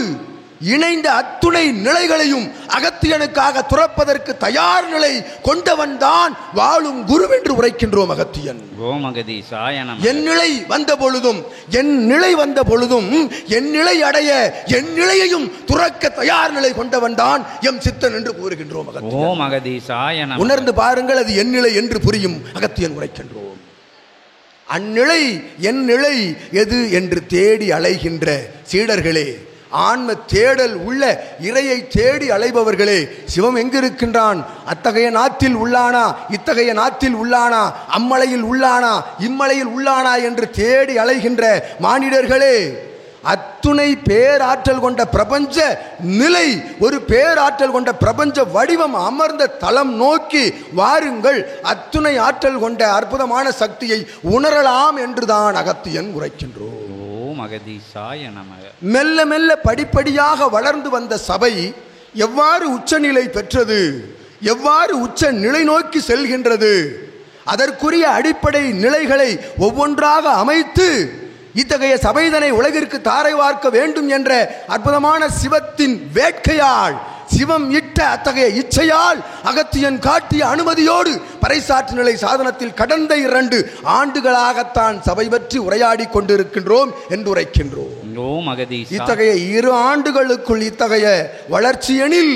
[SPEAKER 3] இணைந்த அத்துணை நிலைகளையும் அகத்தியனுக்காக துறப்பதற்கு தயார் நிலை கொண்டவன் தான் வாழும் குரு என்று உரைக்கின்றோம். அகத்தியன்
[SPEAKER 1] ஓம் அகதீஷாய நமக.
[SPEAKER 3] என் நிலை வந்த பொழுதும், என் நிலை வந்த பொழுதும் என் நிலை அடைய என் நிலையையும் துறக்க தயார் நிலை கொண்டவன் தான் எம் சித்தன் என்று கூறுகின்றோம்.
[SPEAKER 1] ஓம் அகதீஷாய நமக.
[SPEAKER 3] உணர்ந்து பாருங்கள், அது என் நிலை என்று புரியும். அகத்தியன் உரைக்கின்றோம். அந்நிலை என் நிலை எது என்று தேடி அலைகின்ற சீடர்களே, ஆன்ம தேடல் உள்ள இறையை தேடி அலைபவர்களே, சிவம் எங்கிருக்கின்றான்? அத்தகைய நாட்டில் உள்ளானா, இத்தகைய நாட்டில் உள்ளானா, அம்மலையில் உள்ளானா, இம்மலையில் உள்ளானா என்று தேடி அலைகின்ற மானிடர்களே, அத்துணை பேராற்றல் கொண்ட பிரபஞ்ச நிலை, ஒரு பேராற்றல் கொண்ட பிரபஞ்ச வடிவம் அமர்ந்த தலம் நோக்கி வாருங்கள். அத்துணை ஆற்றல் கொண்ட அற்புதமான சக்தியை உணரலாம் என்றுதான் அகத்தியன் உரைக்கின்றோம்.
[SPEAKER 1] அகதீஷாய நமக.
[SPEAKER 3] மெல்ல மெல்ல படிப்படியாக வளர்ந்து வந்த சபை எவ்வாறு உச்சநிலை பெற்றது, எவ்வாறு உச்ச நிலை நோக்கி செல்கின்றது, அதற்குரிய அடிப்படை நிலைகளை ஒவ்வொன்றாக அமைத்து இத்தகைய சபைதனை உலகிற்கு தாரை வார்க்க வேண்டும் என்ற அற்புதமான சிவத்தின் வேட்கையால், சிவம் இட்ட அத்தகைய இச்சையால், அகத்தியன் காட்டிய அனுமதியோடு பறைசாற்று நிலை சாதனத்தில் கடந்த 2 ஆண்டுகளாகத்தான் சபை பற்றி உரையாடி கொண்டிருக்கின்றோம் என்று உரைக்கின்றோம். இத்தகைய 2 ஆண்டுகளுக்குள் இத்தகைய வளர்ச்சியெனில்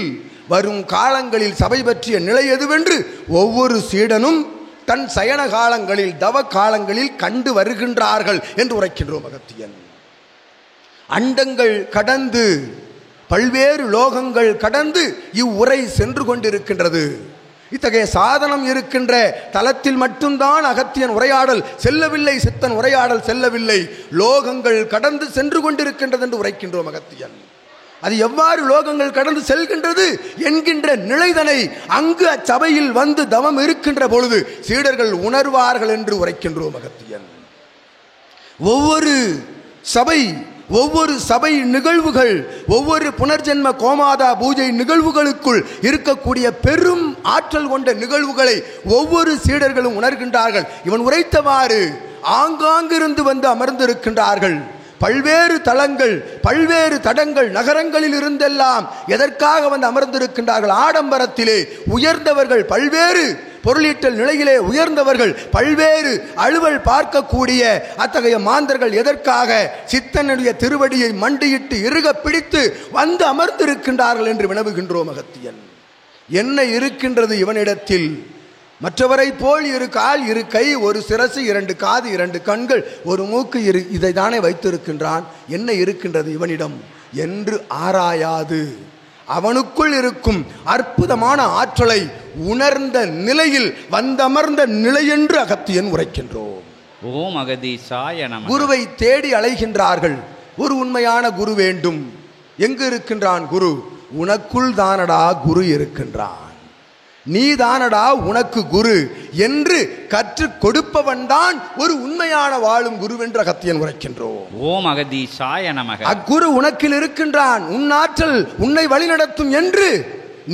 [SPEAKER 3] வரும் காலங்களில் சபை பற்றிய நிலை எதுவென்று ஒவ்வொரு சீடனும் தன் சயன காலங்களில், தவ காலங்களில் கண்டு வருகின்றார்கள் என்று உரைக்கின்றோம். அகத்தியன் அண்டங்கள் கடந்து, பல்வேறு லோகங்கள் கடந்து இவ்வுரை சென்று கொண்டிருக்கின்றது. இத்தகைய சாதனம் இருக்கின்ற தலத்தில் மட்டும்தான் அகத்தியன் உரையாடல் செல்லவில்லை, சித்தன் உரையாடல் செல்லவில்லை, லோகங்கள் கடந்து சென்று கொண்டிருக்கின்றது என்று உரைக்கின்றோம். அகத்தியன் அது எவ்வாறு லோகங்கள் கடந்து செல்கின்றது என்கின்ற நிலைதனை அங்கு அச்சபையில் வந்து தவம் இருக்கின்ற பொழுது சீடர்கள் உணர்வார்கள் என்று உரைக்கின்றோம். அகத்தியன் ஒவ்வொரு சபை நிகழ்வுகள், ஒவ்வொரு புனர்ஜென்ம கோமாதா பூஜை நிகழ்வுகளுக்குள் இருக்கக்கூடிய பெரும் ஆற்றல் கொண்ட நிகழ்வுகளை ஒவ்வொரு சீடர்களும் உணர்கின்றார்கள். இவன் உரைத்தவாறு ஆங்காங்கிருந்து வந்து அமர்ந்திருக்கின்றார்கள். பல்வேறு தலங்கள், பல்வேறு தடங்கள், நகரங்களில் இருந்தெல்லாம் எதற்காக வந்து அமர்ந்திருக்கின்றார்கள்? ஆடம்பரத்திலே உயர்ந்தவர்கள், பல்வேறு பொருளீட்டல் நிலையிலே உயர்ந்தவர்கள், பல்வேறு அலுவல் பார்க்கக்கூடிய அத்தகைய மாந்தர்கள் எதற்காக சித்தனுடைய திருவடியை மண்டியிட்டு இறுக பிடித்து வந்து அமர்ந்திருக்கின்றார்கள் என்று வினவுகின்றோம். அகத்தியன் என்ன இருக்கின்றது இவனிடத்தில்? மற்றவரை போல் 1 கால் 1 கை 1 சிரசு 2 காது 2 கண்கள் 1 மூக்கு இதை தானே வைத்திருக்கின்றான். என்ன இருக்கின்றது இவனிடம் என்று ஆராயாது அவனுக்குள் இருக்கும் அற்புதமான ஆற்றலை உணர்ந்த நிலையில் வந்தமர்ந்த நிலை என்று அகத்தியன் உரைக்கின்றோம்.
[SPEAKER 1] ஓம் அகதீஷாய நமக.
[SPEAKER 3] குருவை தேடி அலைகின்றார்கள். ஒரு உண்மையான குரு வேண்டும். எங்கு இருக்கின்றான் குரு? உனக்குள் தானடா குரு இருக்கின்றான், நீ தானடா உனக்கு குரு என்று கற்றுக் கொடுப்பவன் தான் ஒரு உண்மையான வாழும் குரு என்று அகத்தியன் உரைக்கின்றோம்.
[SPEAKER 1] ஓம் அகதீஷாய நமக.
[SPEAKER 3] அக்குரு உனக்கில் இருக்கின்றான், உன்னாற்றல் உன்னை வழி நடத்தும் என்று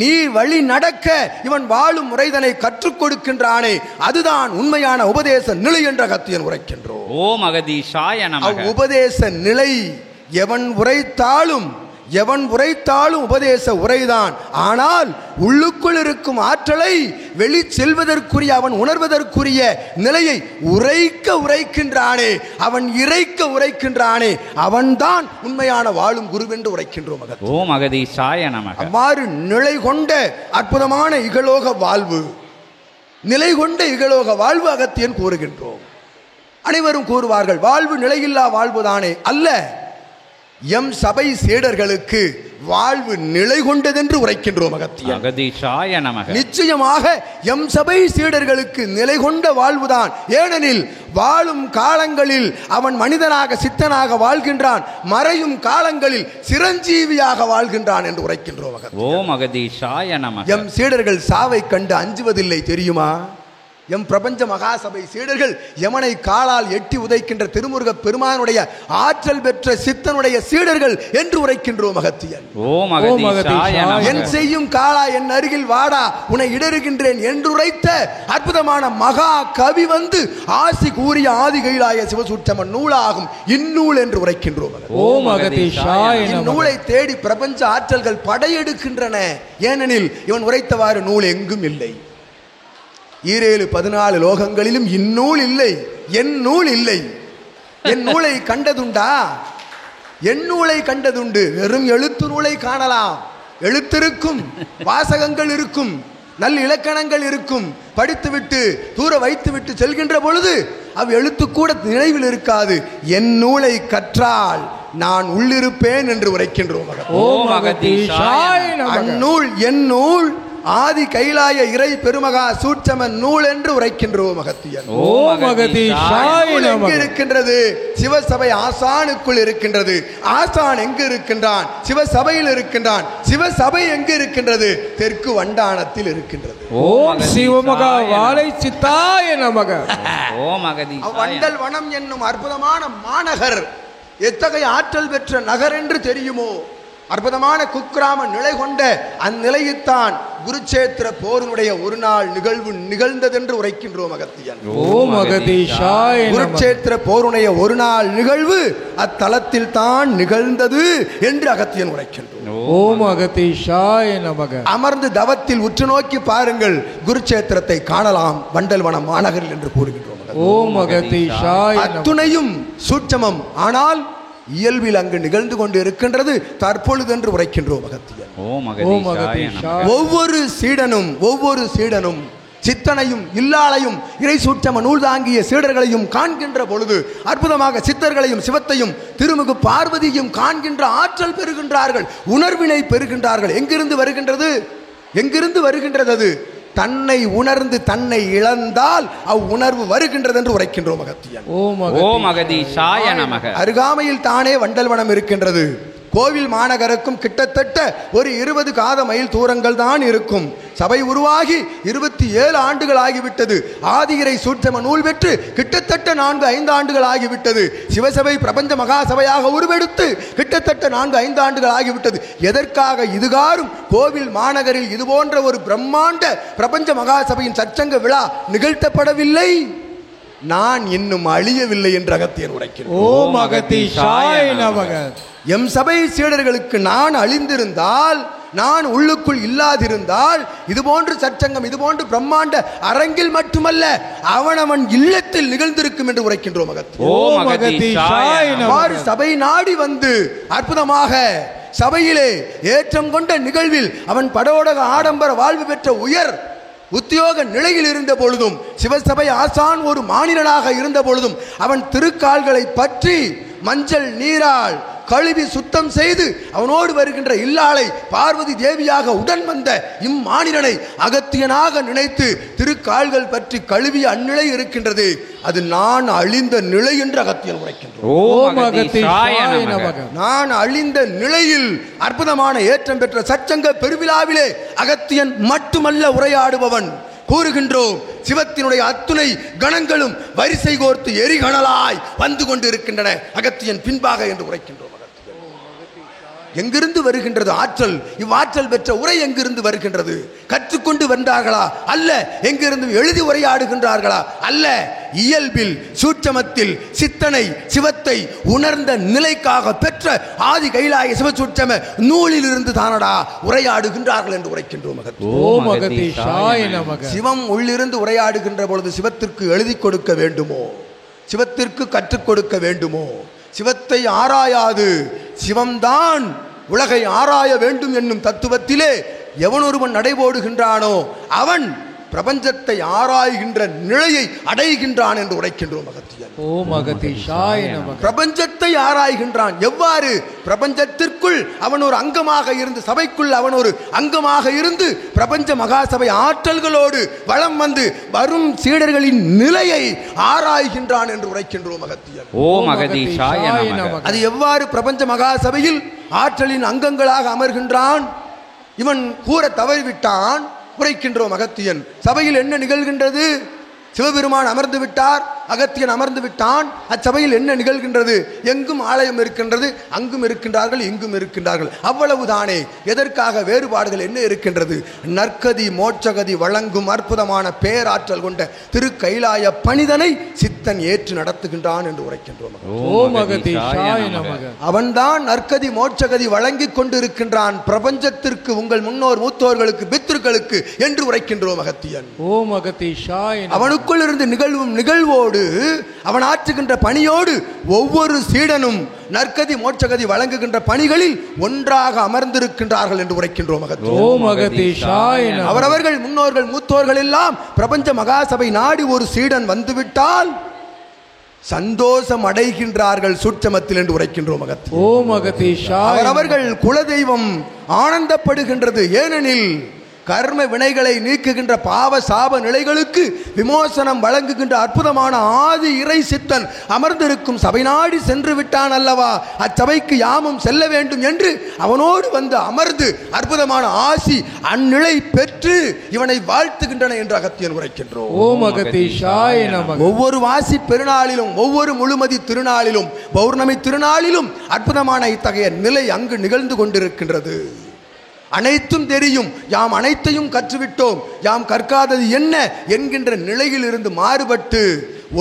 [SPEAKER 3] நீ வழி நடக்க இவன் வாழும் முறைதனை கற்றுக் கொடுக்கின்றானே, அதுதான் உண்மையான உபதேச நிலை என்று அகத்தியன் உரைக்கின்றோம்.
[SPEAKER 1] ஓம் அகதீஷாய நமக.
[SPEAKER 3] உபதேச நிலை எவன் உரைத்தாலும் உபதேச உரைதான். ஆனால் உள்ளுக்குள் இருக்கும் ஆற்றலை வெளி செல்வதற்குரிய, அவன் உணர்வதற்குரிய நிலையை உரைக்கின்றானே, அவன் உரைக்கின்றானே, அவன்தான் உண்மையான வாழும் குருவென்று உரைக்கின்றோம்.
[SPEAKER 1] ஓம் அகதீஷாய நமக.
[SPEAKER 3] அவ்வாறு நிலை கொண்ட அற்புதமான இகலோக வாழ்வு, நிலை கொண்ட இகலோக வாழ்வு அகத்தியன் கூறுகின்றோம். அனைவரும் கூறுவார்கள் வாழ்வு நிலையில்லா வாழ்வுதானே. அல்ல, எம் சபை சீடர்களுக்கு வாழ்வு நிலை கொண்டதென்று உரைக்கின்றோம் அகத்தியன்.
[SPEAKER 1] அகதீஷாய நமக.
[SPEAKER 3] நிச்சயமாக எம் சபை சீடர்களுக்கு நிலை கொண்ட வாழ்வுதான். ஏனெனில் வாழும் காலங்களில் அவன் மனிதனாக சித்தனாக வாழ்கின்றான், மறையும் காலங்களில் சிரஞ்சீவியாக வாழ்கின்றான் என்று உரைக்கின்றோம் அகத்தியன்.
[SPEAKER 1] ஓம் அகதீஷாய நமக.
[SPEAKER 3] எம் சீடர்கள் சாவை கண்டு அஞ்சுவதில்லை தெரியுமா? எம் பிரபஞ்ச மகாசபை சீடர்கள் யமனை காலால் எட்டி உதைக்கின்ற திருமுருக பெருமானுடைய ஆற்றல் பெற்ற சித்தனுடைய சீடர்கள் என்று உரைக்கின்றோம் அகத்தியன்.
[SPEAKER 1] ஓம் அகதீஷாய நமக.
[SPEAKER 3] என் செய்யும் காலா என் அருகில் வாடா உன்னை இடறுகின்றேன் என்று உரைத்த அற்புதமான மகா கவி வந்து ஆசி கூறிய ஆதி கைலாய சிவசூட்சம நூலாகும் இந்நூல் என்று உரைக்கின்றோம்.
[SPEAKER 2] ஓம் அகதீஷாய நமக.
[SPEAKER 3] இந்நூலை தேடி பிரபஞ்ச ஆற்றல்கள் படையெடுக்கின்றன. ஏனெனில் இவன் உரைத்தவாறு நூல் எங்கும் இல்லை. 14 லோகங்களிலும் இந்நூல் இல்லை, என் நூல் இல்லை. என் நூலை கண்டதுண்டா? என் நூலை கண்டதுண்டு. வெறும் எழுத்து நூலை காணலாம். எழுத்திருக்கும், வாசகங்கள் இருக்கும், நல்ல இலக்கணங்கள் இருக்கும். படித்துவிட்டு தூர வைத்துவிட்டு செல்கின்ற பொழுது அவ் எழுத்து கூட நினைவில் இருக்காது. என் நூலை கற்றால் நான் உள்ளிருப்பேன் என்று உரைக்கின்றோம்.
[SPEAKER 2] ஓம் அகதீஷாய நமக.
[SPEAKER 3] அந்நூல் என் நூல் ஆதி கைலாய இறை பெருமகா சூட்சம நூல் என்று உரைக்கின்றோம் அகத்தியன்.
[SPEAKER 2] ஓம் அகதீஷாய நமக.
[SPEAKER 3] எங்கு இருக்கின்றது? சிவசபை ஆசானுக்குள் இருக்கின்றது. ஆசான் எங்கு இருக்கின்றான்? சிவசபையில் இருக்கின்றான். சிவசபை எங்கு இருக்கின்றது? தெற்கு வண்டானத்தில் இருக்கின்றது.
[SPEAKER 2] ஓம் சிவமகா வாழை சித்தாய நமக.
[SPEAKER 1] ஓம் அகதீஷாய.
[SPEAKER 3] வண்டல் வனம் என்னும் அற்புதமான மாநகர் எத்தகைய ஆற்றல் பெற்ற நகர் என்று தெரியுமோ? அற்புதமான குக்கிராம நிலை கொண்ட அந்நிலையைத்தான் குருச்சேத்திர போரினுடைய ஒரு நாள் நிகழ்வு நிகழ்ந்ததென்று உரைக்கின்றோம் அகத்தியன்.
[SPEAKER 2] ஓம் அகதீஷாய நமக.
[SPEAKER 3] குருச்சேத்திர போருடைய ஒரு நாள் நிகழ்வு அத்தலத்தில் தான் நிகழ்ந்தது என்று அகத்தியன் உரைக்கின்றோம்.
[SPEAKER 2] ஓம் அகதீஷாய நமக.
[SPEAKER 3] அமர்ந்து தவத்தில் உற்று நோக்கி பாருங்கள், குருச்சேத்திரத்தை காணலாம் வண்டல்வனம் மாநகரில் என்று கூறுகின்றோம்.
[SPEAKER 2] ஓம் அகதீஷாய நமக.
[SPEAKER 3] அத்துணையும் சூட்சமம், ஆனால் இயல்பில் அங்கு நிகழ்ந்து கொண்டு இருக்கின்றது தற்பொழுது என்று உரைக்கின்றோம் அகத்தியன்.
[SPEAKER 1] ஓம்
[SPEAKER 2] ஓம்
[SPEAKER 1] அகதீஷாய நமக.
[SPEAKER 2] அகதீஷாய.
[SPEAKER 3] ஒவ்வொரு சீடனும் சித்தனையும் இல்லாளையும் இறை சூட்சம நூல் தாங்கிய சீடர்களையும் காண்கின்ற பொழுது அற்புதமாக சித்தர்களையும் சிவத்தையும் திருமுகு பார்வதியும் காண்கின்ற ஆற்றல் பெறுகின்றார்கள், உணர்வினை பெறுகின்றார்கள். எங்கிருந்து வருகின்றது? எங்கிருந்து வருகின்றது? அது தன்னை உணர்ந்து தன்னை இழந்தால் அவ்வுணர்வு வருகின்றது என்று உரைக்கின்றோம் அகத்தியன்.
[SPEAKER 1] ஓம் அகதீஷாய நமக.
[SPEAKER 3] அருகாமையில் தானே வண்டல்வனம் இருக்கின்றது. கோவில் மாநகருக்கும் கிட்டத்தட்ட ஒரு 20 காத மைல் தூரங்கள் தான் இருக்கும். சபை உருவாகி 27 ஆண்டுகள் ஆகிவிட்டது. ஆதிகிரை சூட்சம நூல் பெற்று கிட்டத்தட்ட 4-5 ஆண்டுகள் ஆகிவிட்டது. சிவசபை பிரபஞ்ச மகாசபையாக உருவெடுத்து கிட்டத்தட்ட 4-5 ஆண்டுகள் ஆகிவிட்டது. எதற்காக இதுகாரும் கோவில் மாநகரில் இது போன்ற ஒரு பிரம்மாண்ட பிரபஞ்ச மகாசபையின் சச்சங்க விழா நிகழ்த்தப்படவில்லை? நான் இன்னும் அழியவில்லை என்று அகத்தியன் உரைக்கிறேன்.
[SPEAKER 2] ஓம் அகதீஷாய நமக.
[SPEAKER 3] எம் சபை சீடர்களுக்கு நான் அழிந்திருந்தால், நான் உள்ளுக்குள் இல்லாதிருந்தால், இதுபோன்று சச்சங்கம் இதுபோன்று பிரம்மாண்ட அரங்கில் மட்டுமல்ல அவனவன் இல்லத்தில் நிகழ்ந்திருக்கும் என்று உரைக்கின்றோம் அகத்தியன்.
[SPEAKER 2] ஓம் அகதீஷாய நமக.
[SPEAKER 3] சபை நாடி வந்து அற்புதமாக சபையிலே ஏற்றம் கொண்ட நிகழ்வில் அவன் படோடக ஆடம்பர வாழ்வு பெற்ற உயர் உத்தியோக நிலையில் இருந்த பொழுதும், சிவசபை ஆசான் ஒரு மாநிலனாக இருந்த பொழுதும், அவன் திருக்கால்களை பற்றி மஞ்சள் நீரால் கழுவி சுத்தம் செய்து அவனோடு வருகின்ற இல்லாளை பார்வதி தேவியாக உடன் வந்த இம்மானிரனை அகத்தியனாக நினைத்து திருக்கால்கள் பற்றி கழுவிய அந்நிலை இருக்கின்றது. அது நான் அழிந்த நிலை என்று அகத்தியன் உரைக்கின்றோம்.
[SPEAKER 2] ஓம் அகதீஷாய நமக.
[SPEAKER 3] நான் அழிந்த நிலையில் அற்புதமான ஏற்றம் பெற்ற சச்சங்க பெருவிழாவிலே அகத்தியன் மட்டுமல்ல உரையாடுபவன். கூறுகின்றோம், சிவத்தினுடைய அத்துணை கணங்களும் வரிசை கோர்த்து எரிகணலாய் வந்து கொண்டு இருக்கின்றன அகத்தியன் பின்பாக என்று உரைக்கின்றோம். எங்கிருந்து வருகின்றது ஆற்றல்? இவ்வாற்றல் பெற்ற உரை எங்கிருந்து வருகின்றது? கற்றுக்கொண்டு வந்தார்களா? அல்ல. எங்கிருந்து எழுதி உரையாடுகின்றார்களா? அல்ல. இயல்பில் சூட்சமத்தில் சித்தனை சிவத்தை உணர்ந்த நிலைக்காக பெற்ற ஆதி கைலாய சிவசூட்சம நூலில் இருந்து தானடா உரையாடுகின்றார்கள் என்று உரைக்கின்றோம்.
[SPEAKER 2] ஓம் அகதீஷாய நமக.
[SPEAKER 3] சிவம் உள்ளிருந்து உரையாடுகின்ற பொழுது சிவத்திற்கு எழுதி கொடுக்க வேண்டுமோ? சிவத்திற்கு கற்றுக் கொடுக்க வேண்டுமோ? சிவத்தை ஆராயாது சிவம்தான் உலகை ஆராய வேண்டும் என்னும் தத்துவத்திலே எவனொருவன் நடைபோடுகின்றானோ அவன் பிரபஞ்சத்தை ஆராய்கின்ற நிலையை அடைகின்றான் என்று உரைக்கின்றோம் அகத்தியன்.
[SPEAKER 2] ஓம் அகதீஷாய நமக.
[SPEAKER 3] பிரபஞ்சத்தை ஆராய்கின்றான். எவ்வாறு? பிரபஞ்சத்திற்குள் அவன் ஒரு அங்கமாக இருந்து, சபைக்குள் அவன் ஒரு அங்கமாக இருந்து பிரபஞ்ச மகாசபை ஆற்றல்களோடு வலம் வந்து வரும் சீடர்களின் நிலையை ஆராய்கின்றான் என்று உரைக்கின்றோம் அகத்தியன்.
[SPEAKER 1] ஓம் அகதீஷாய நமக.
[SPEAKER 3] அது எவ்வாறு பிரபஞ்ச மகாசபையில் ஆற்றலின் அங்கங்களாக அமர்கின்றான்? இவன் கூற தவறிவிட்டான். உரைக்கின்றோம் அகத்தியன். சபையில் என்ன நிகழ்கின்றது? சிவபெருமான் அமர்ந்து விட்டார், அகத்தியன் அமர்ந்து விட்டான். அச்சபையில் என்ன நிகழ்கின்றது? எங்கும் ஆலயம் இருக்கின்றது, அங்கும் இருக்கின்றார்கள், இங்கும் இருக்கின்றார்கள். அவ்வளவுதானே. எதற்காக? வேறுபாடுகள் என்ன இருக்கின்றது? நற்கதி மோட்சகதி வழங்கும் அற்புதமான பேராற்றல் கொண்ட திருக்கைலாய பணிதனை சித்தன் ஏற்று நடத்துகின்றான் என்று உரைக்கின்றோம்.
[SPEAKER 2] ஓம் அகதீஷாய நமக.
[SPEAKER 3] அவன்தான் நற்கதி மோட்சகதி வழங்கி கொண்டிருக்கின்றான் பிரபஞ்சத்திற்கு, உங்கள் முன்னோர் மூத்தோர்களுக்கு, பித்ருக்களுக்கு என்று உரைக்கின்றோம் அகத்தியன்.
[SPEAKER 2] ஓம் அகதீஷாய நமக.
[SPEAKER 3] அவனுக்குள் இருந்து நிகழ்வும் நிகழ்வோடு அவன் ஆற்றுகின்ற பணியோடு ஒவ்வொரு சீடனும் நற்கதி மோட்சகதி வழங்குகின்ற பணிகளில் ஒன்றாக அமர்ந்திருக்கின்றார்கள் என்று உரைக்கின்றோம்.
[SPEAKER 2] ஓம் அகதீஷாய நமக.
[SPEAKER 3] அவரவர்கள் முன்னோர்கள் மூத்தோர்கள் எல்லாம் பிரபஞ்ச மகாசபை நாடி ஒரு சீடன் வந்துவிட்டால் சந்தோஷம் அடைகின்றார்கள் சூட்சமத்தில் என்று உரைக்கின்றோம்.
[SPEAKER 2] ஓம் அகதீஷாய.
[SPEAKER 3] அவர்கள் குலதெய்வம் ஆனந்தப்படுகின்றது. ஏனெனில் கர்ம வினைகளை நீக்குகின்ற பாவ சாப நிலைகளுக்கு விமோசனம் வழங்குகின்ற அற்புதமான ஆதி இறை சித்தன் அமர்ந்திருக்கும் சபை நாடி சென்று விட்டான் அல்லவா, அச்சபைக்கு யாமும் செல்ல வேண்டும் என்று அவனோடு வந்து அமர்ந்து அற்புதமான ஆசி அந்நிலை பெற்று இவனை வாழ்த்துகின்றன என்று அகத்தியன் உரைக்கின்றோம்.
[SPEAKER 2] ஓம் அகதீஷாய நமக.
[SPEAKER 3] ஒவ்வொரு வாசி பெருநாளிலும், ஒவ்வொரு முழுமதி திருநாளிலும், பௌர்ணமி திருநாளிலும் அற்புதமான இத்தகைய நிலை அங்கு நிகழ்ந்து கொண்டிருக்கின்றது. அனைத்தும் தெரியும், யாம் அனைத்தையும் கற்றுவிட்டோம், யாம் கற்காதது என்ன என்கின்ற நிலையில் இருந்து மாறுபட்டு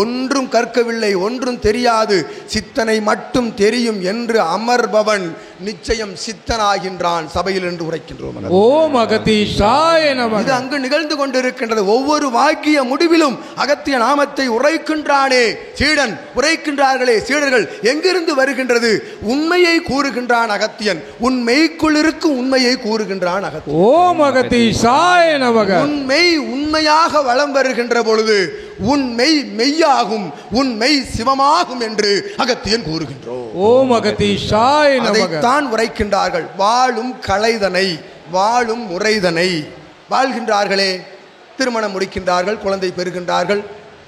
[SPEAKER 3] ஒன்றும் கற்கவில்லை, ஒன்றும் தெரியாது, சித்தனை மட்டும் தெரியும் என்று அமர்பவன் நிச்சயம் சித்தனாகின்றான் சபையில் என்று உரைக்கின்றோம்.
[SPEAKER 2] ஓம் அகதீஷாய நமக.
[SPEAKER 3] இது அங்கு நிகழ்ந்து கொண்டிருக்கின்றது. ஒவ்வொரு வாக்கிய முடிவிலும் அகத்திய நாமத்தை உரைக்கின்றானே சீடன், உரைக்கின்றார்களே சீடர்கள். எங்கிருந்து வருகின்றது? உண்மையை கூறுகின்றான் அகத்தியன். உண்மைக்குள் இருக்கும் உண்மையை கூறுகின்றான் அகத்தியன்.
[SPEAKER 2] ஓம் அகதீஷாய நமக.
[SPEAKER 3] உண்மை உண்மையாக வலம் வருகின்ற பொழுது உண்மை மெய்யாகும், உண்மை சிவமாகும் என்று அகத்தியன் கூறுகின்றோம்.
[SPEAKER 2] ஓம் அகதீஷாய நமக.
[SPEAKER 3] அதைத்தான் உரைக்கின்றார்கள். வாழும் கலைதனை, வாழும் முறைதனை வாழ்கின்றார்களே. திருமணம் முடிக்கின்றார்கள், குழந்தை பெறுகின்றார்கள்,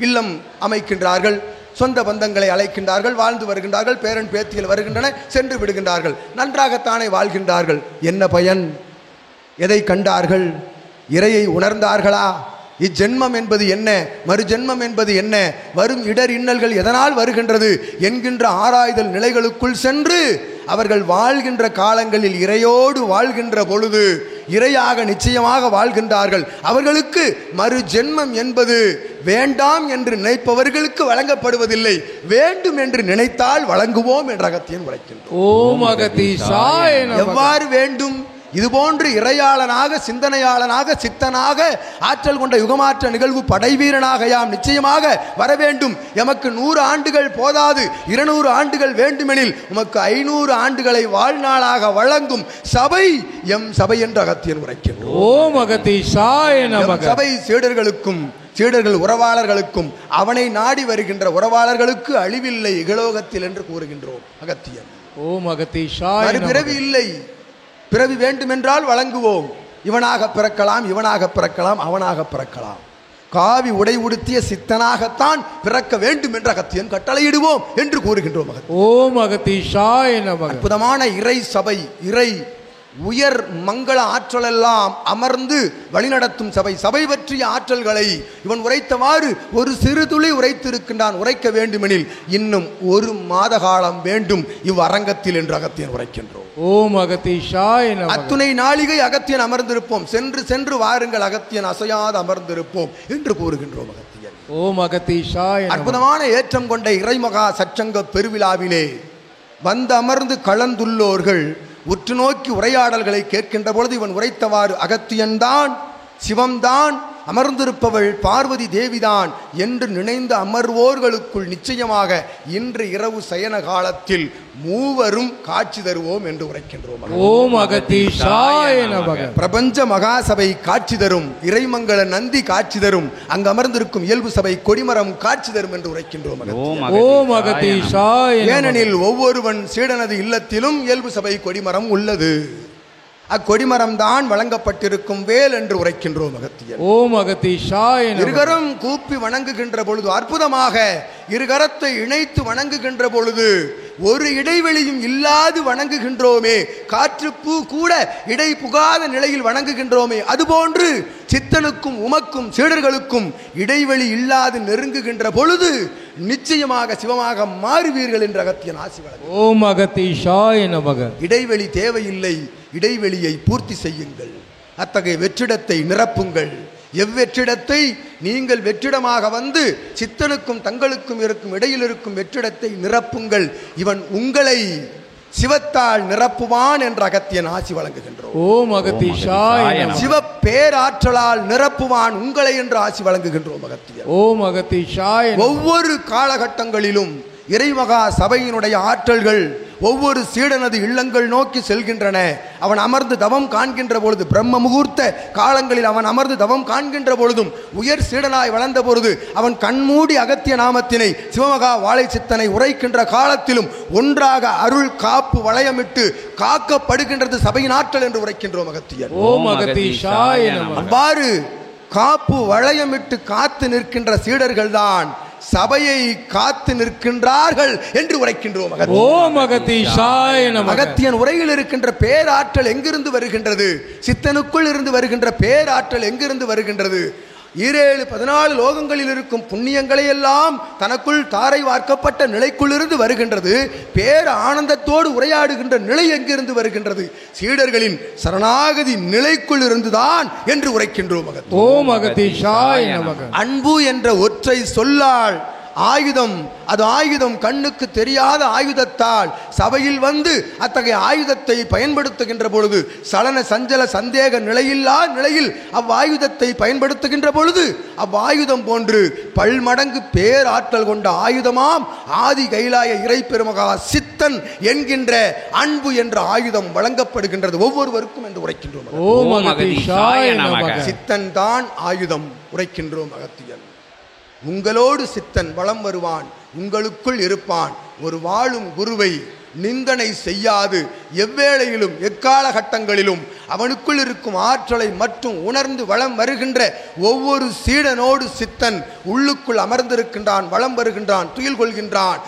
[SPEAKER 3] இல்லம் அமைக்கின்றார்கள், சொந்த பந்தங்களை அழைக்கின்றார்கள், வாழ்ந்து வருகின்றார்கள், பேரன் பேத்திகள் வருகின்றன, சென்று விடுகின்றார்கள். நன்றாகத்தானே வாழ்கின்றார்கள். என்ன பயன்? எதை கண்டார்கள்? இறையை உணர்ந்தார்களா? இஜென்மம் என்பது என்ன, மறுஜென்மம் என்பது என்ன, வரும் இடர் இன்னல்கள் எதனால் வருகின்றது என்கின்ற ஆராய்தல் நிலைகளுக்குள் சென்று அவர்கள் வாழ்கின்ற காலங்களில் இறையோடு வாழ்கின்ற பொழுது இறையாக நிச்சயமாக வாழ்கின்றார்கள். அவர்களுக்கு மறுஜென்மம் என்பது வேண்டாம் என்று நினைப்பவர்களுக்கு வழங்கப்படுவதில்லை, வேண்டும் என்று நினைத்தால் வழங்குவோம் என்ற அகத்தியன் உரைக்கின்றோம்.
[SPEAKER 2] ஓம் அகதீஷாய நமக.
[SPEAKER 3] எவ்வாறு வேண்டும்? இதுபோன்று இறையாளனாக, சிந்தனையாளனாக, சித்தனாக, ஆற்றல் கொண்ட யுகமாற்ற நிகழ்வு படைவீரனாக யாம் நிச்சயமாக வர வேண்டும். எமக்கு 100 ஆண்டுகள் போதாது, 200 ஆண்டுகள் வேண்டுமெனில் உமக்கு 500 ஆண்டுகளை வாழ்நாளாக வழங்கும் சபை எம் சபை என்று அகத்தியன் உரைக்கின்றோம்.
[SPEAKER 2] ஓம் அகதீஷாய நமக.
[SPEAKER 3] சபை சீடர்களுக்கும், சீடர்கள் உறவாளர்களுக்கும், அவனை நாடி வருகின்ற உறவாளர்களுக்கு அழிவில்லை இகலோகத்தில் என்று கூறுகின்றோம் அகத்தியன்.
[SPEAKER 2] ஓம் அகதீஷாய நமக.
[SPEAKER 3] பிறவி இல்லை, பிறவி வேண்டுமென்றால் வழங்குவோம். இவனாக பிறக்கலாம், இவனாக பிறக்கலாம், அவனாக பிறக்கலாம். காவி உடை உடுத்திய சித்தனாகத்தான் பிறக்க வேண்டும் என்ற அகத்தியன் கட்டளையிடுவோம் என்று கூறுகின்றோம்.
[SPEAKER 2] ஓம் அகதீஷாய நமக.
[SPEAKER 3] அற்புதமான இறை சபை, இறை உயர் மங்கள ஆற்றல் எல்லாம் அமர்ந்து வழிநடத்தும் சபை. சபை பற்றிய ஆற்றல்களை இவன் உரைத்தவாறு ஒரு சிறு துளி உரைத்திருக்கின்றான். உரைக்க வேண்டுமெனில் இன்னும் 1 மாத காலம் வேண்டும் இவ்வரங்கத்தில் என்று அகத்தியன் உரைக்கின்றோம்.
[SPEAKER 2] ஓம் அகதீஷாய நமக.
[SPEAKER 3] அத்துணை நாளிகை அகத்தியன் அமர்ந்திருப்போம், சென்று சென்று வாருங்கள் அகத்தியன் அசையாது அமர்ந்திருப்போம் என்று கூறுகின்றோம் அகத்தியன்.
[SPEAKER 2] ஓம் அகதீஷாய நமக.
[SPEAKER 3] அற்புதமான ஏற்றம் கொண்ட இறைமகா சச்சங்க பெருவிழாவிலே வந்து அமர்ந்து கலந்துள்ளோர்கள் உற்று நோக்கி உரையாடல்களை கேட்கின்ற பொழுது இவன் உரைத்தவாறு அகத்தியன்தான், சிவம்தான், அமர்ந்திருப்பவள் பார்வதி தேவிதான் என்று நினைந்து அமர்வோர்களுக்குள் நிச்சயமாக இன்று இரவு சயன காலத்தில் மூவரும் காட்சி தருவோம் என்று உரைக்கின்றோம்.
[SPEAKER 2] ஓம் அகதீஷாய நமக.
[SPEAKER 3] பிரபஞ்ச மகாசபை காட்சி தரும், இறைமங்கல நந்தி காட்சி தரும், அங்கு அமர்ந்திருக்கும் இயல்பு சபை கொடிமரம் காட்சி தரும் என்று உரைக்கின்றோம்.
[SPEAKER 2] ஓம் அகதீஷாய.
[SPEAKER 3] ஏனெனில் ஒவ்வொருவன் சீடனது இல்லத்திலும் இயல்பு சபை கொடிமரம் உள்ளது. அக்கொடிமரம் தான் வழங்கப்பட்டிருக்கும் வேல் என்று உரைக்கின்றோம் அகத்தியர்.
[SPEAKER 2] ஓம் அகதீஷாய.
[SPEAKER 3] இருகரம் கூப்பி வணங்குகின்ற பொழுது, அற்புதமாக இருகரத்தை இணைத்து வணங்குகின்ற பொழுது ஒரு இடைவெளியும் இல்லாது வணங்குகின்றோமே, காற்று பூ கூட இடை புகாத நிலையில் வணங்குகின்றோமே, அதுபோன்று சித்தனுக்கும் உமக்கும் சீடர்களுக்கும் இடைவெளி இல்லாது நெருங்குகின்ற பொழுது நிச்சயமாக சிவமாக மாறுவீர்கள் என்று அகத்தியன் ஆசி வழங்க.
[SPEAKER 2] ஓம் அகதீஷாய நமக.
[SPEAKER 3] இடைவெளி தேவையில்லை, இடைவெளியை பூர்த்தி செய்யுங்கள். அத்தகைய வெற்றிடத்தை நிரப்புங்கள். எவ்வெற்றிடத்தை நீங்கள் வெற்றிடமாக வந்து சித்தனுக்கும் தங்களுக்கும் இருக்கும் இடையில் இருக்கும் வெற்றிடத்தை நிரப்புங்கள். இவன் உங்களை சிவத்தால் நிரப்புவான் என்ற அகத்தியன் ஆசி வழங்குகின்றோம்.
[SPEAKER 2] ஓம் அகதீஷாய.
[SPEAKER 3] சிவ பேராற்றலால் நிரப்புவான் உங்களை என்று ஆசி வழங்குகின்றோம் அகத்தியன்.
[SPEAKER 2] ஓம் அகதீஷாய.
[SPEAKER 3] ஒவ்வொரு காலகட்டங்களிலும் இறைமகா சபையினுடைய ஆற்றல்கள் ஒவ்வொரு சீடனது இல்லங்கள் நோக்கி செல்கின்றன. அவன் அமர்ந்து தவம் காண்கின்ற பொழுது, பிரம்ம முகூர்த்த காலங்களில் அவன் அமர்ந்து தவம் காண்கின்ற பொழுதும், உயர் சீடனாய் வளர்ந்த பொழுது அவன் கண்மூடி அகத்திய நாமத்தினை சிவமகா வாழை சித்தனை உரைக்கின்ற காலத்திலும் ஒன்றாக அருள் காப்பு வளையமிட்டு காக்கப்படுகின்றது சபையின் ஆற்றல் என்று உரைக்கின்றோம் அகத்தியர்.
[SPEAKER 2] ஓம் அகதீஷாய நமக.
[SPEAKER 3] அவ்வாறு காப்பு வளையமிட்டு காத்து நிற்கின்ற சீடர்கள் தான் சபையை காத்து நிற்கின்றார்கள் என்று உரைக்கின்றோம்.
[SPEAKER 2] ஓம் அகதீஷாய நமக.
[SPEAKER 3] அகத்தியன் உரையில் இருக்கின்ற பேராற்றல் எங்கிருந்து வருகின்றது? சித்தனுக்குள் இருந்து வருகின்ற பேராற்றல் எங்கிருந்து வருகின்றது? 7-14 லோகங்களில் இருக்கும் புண்ணியங்களை எல்லாம் தனக்குள் தாரை வார்க்கப்பட்ட நிலைக்குள்ளிருந்து வருகின்றது. பேர் ஆனந்தத்தோடு உரையாடுகின்ற நிலை எங்கிருந்து வருகின்றது? சீடர்களின் சரணாகதி நிலைக்குள் இருந்துதான் என்று உரைக்கின்றோம்.
[SPEAKER 2] ஓம் அகதீஷாய நமக.
[SPEAKER 3] அன்பு என்ற ஒற்றை சொல்லால் ஆயுதம், அது ஆயுதம் கண்ணுக்கு தெரியாத ஆயுதத்தால் சபையில் வந்து அத்தகைய ஆயுதத்தை பயன்படுத்துகின்ற பொழுது, சலன சஞ்சல சந்தேக நிலையில்லா நிலையில் அவ்வாயுதத்தை பயன்படுத்துகின்ற பொழுது அவ்வாயுதம் போன்று பல்மடங்கு பேராற்றல் கொண்ட ஆயுதமாம் ஆதி கைலாய இறை பெருமகா சித்தன் என்கின்ற அன்பு என்ற ஆயுதம் வழங்கப்படுகின்றது ஒவ்வொருவருக்கும் என்று உரைக்கின்றோம்.
[SPEAKER 2] ஓம் அகதீஷாய நமக.
[SPEAKER 3] சித்தன் தான் ஆயுதம் உரைக்கின்றோம் அகத்தியன். உங்களோடு சித்தன் வலம் வருவான், உங்களுக்குள் இருப்பான். ஒரு வாழும் குருவை நிந்தனை செய்யாது எவ்வேளையிலும் எக்காலகட்டங்களிலும் அவனுக்குள் இருக்கும் ஆற்றலை மட்டும் உணர்ந்து வலம் வருகின்ற ஒவ்வொரு சீடனோடு சித்தன் உள்ளுக்குள் அமர்ந்திருக்கின்றான், வலம் வருகின்றான், துயில் கொள்கின்றான்,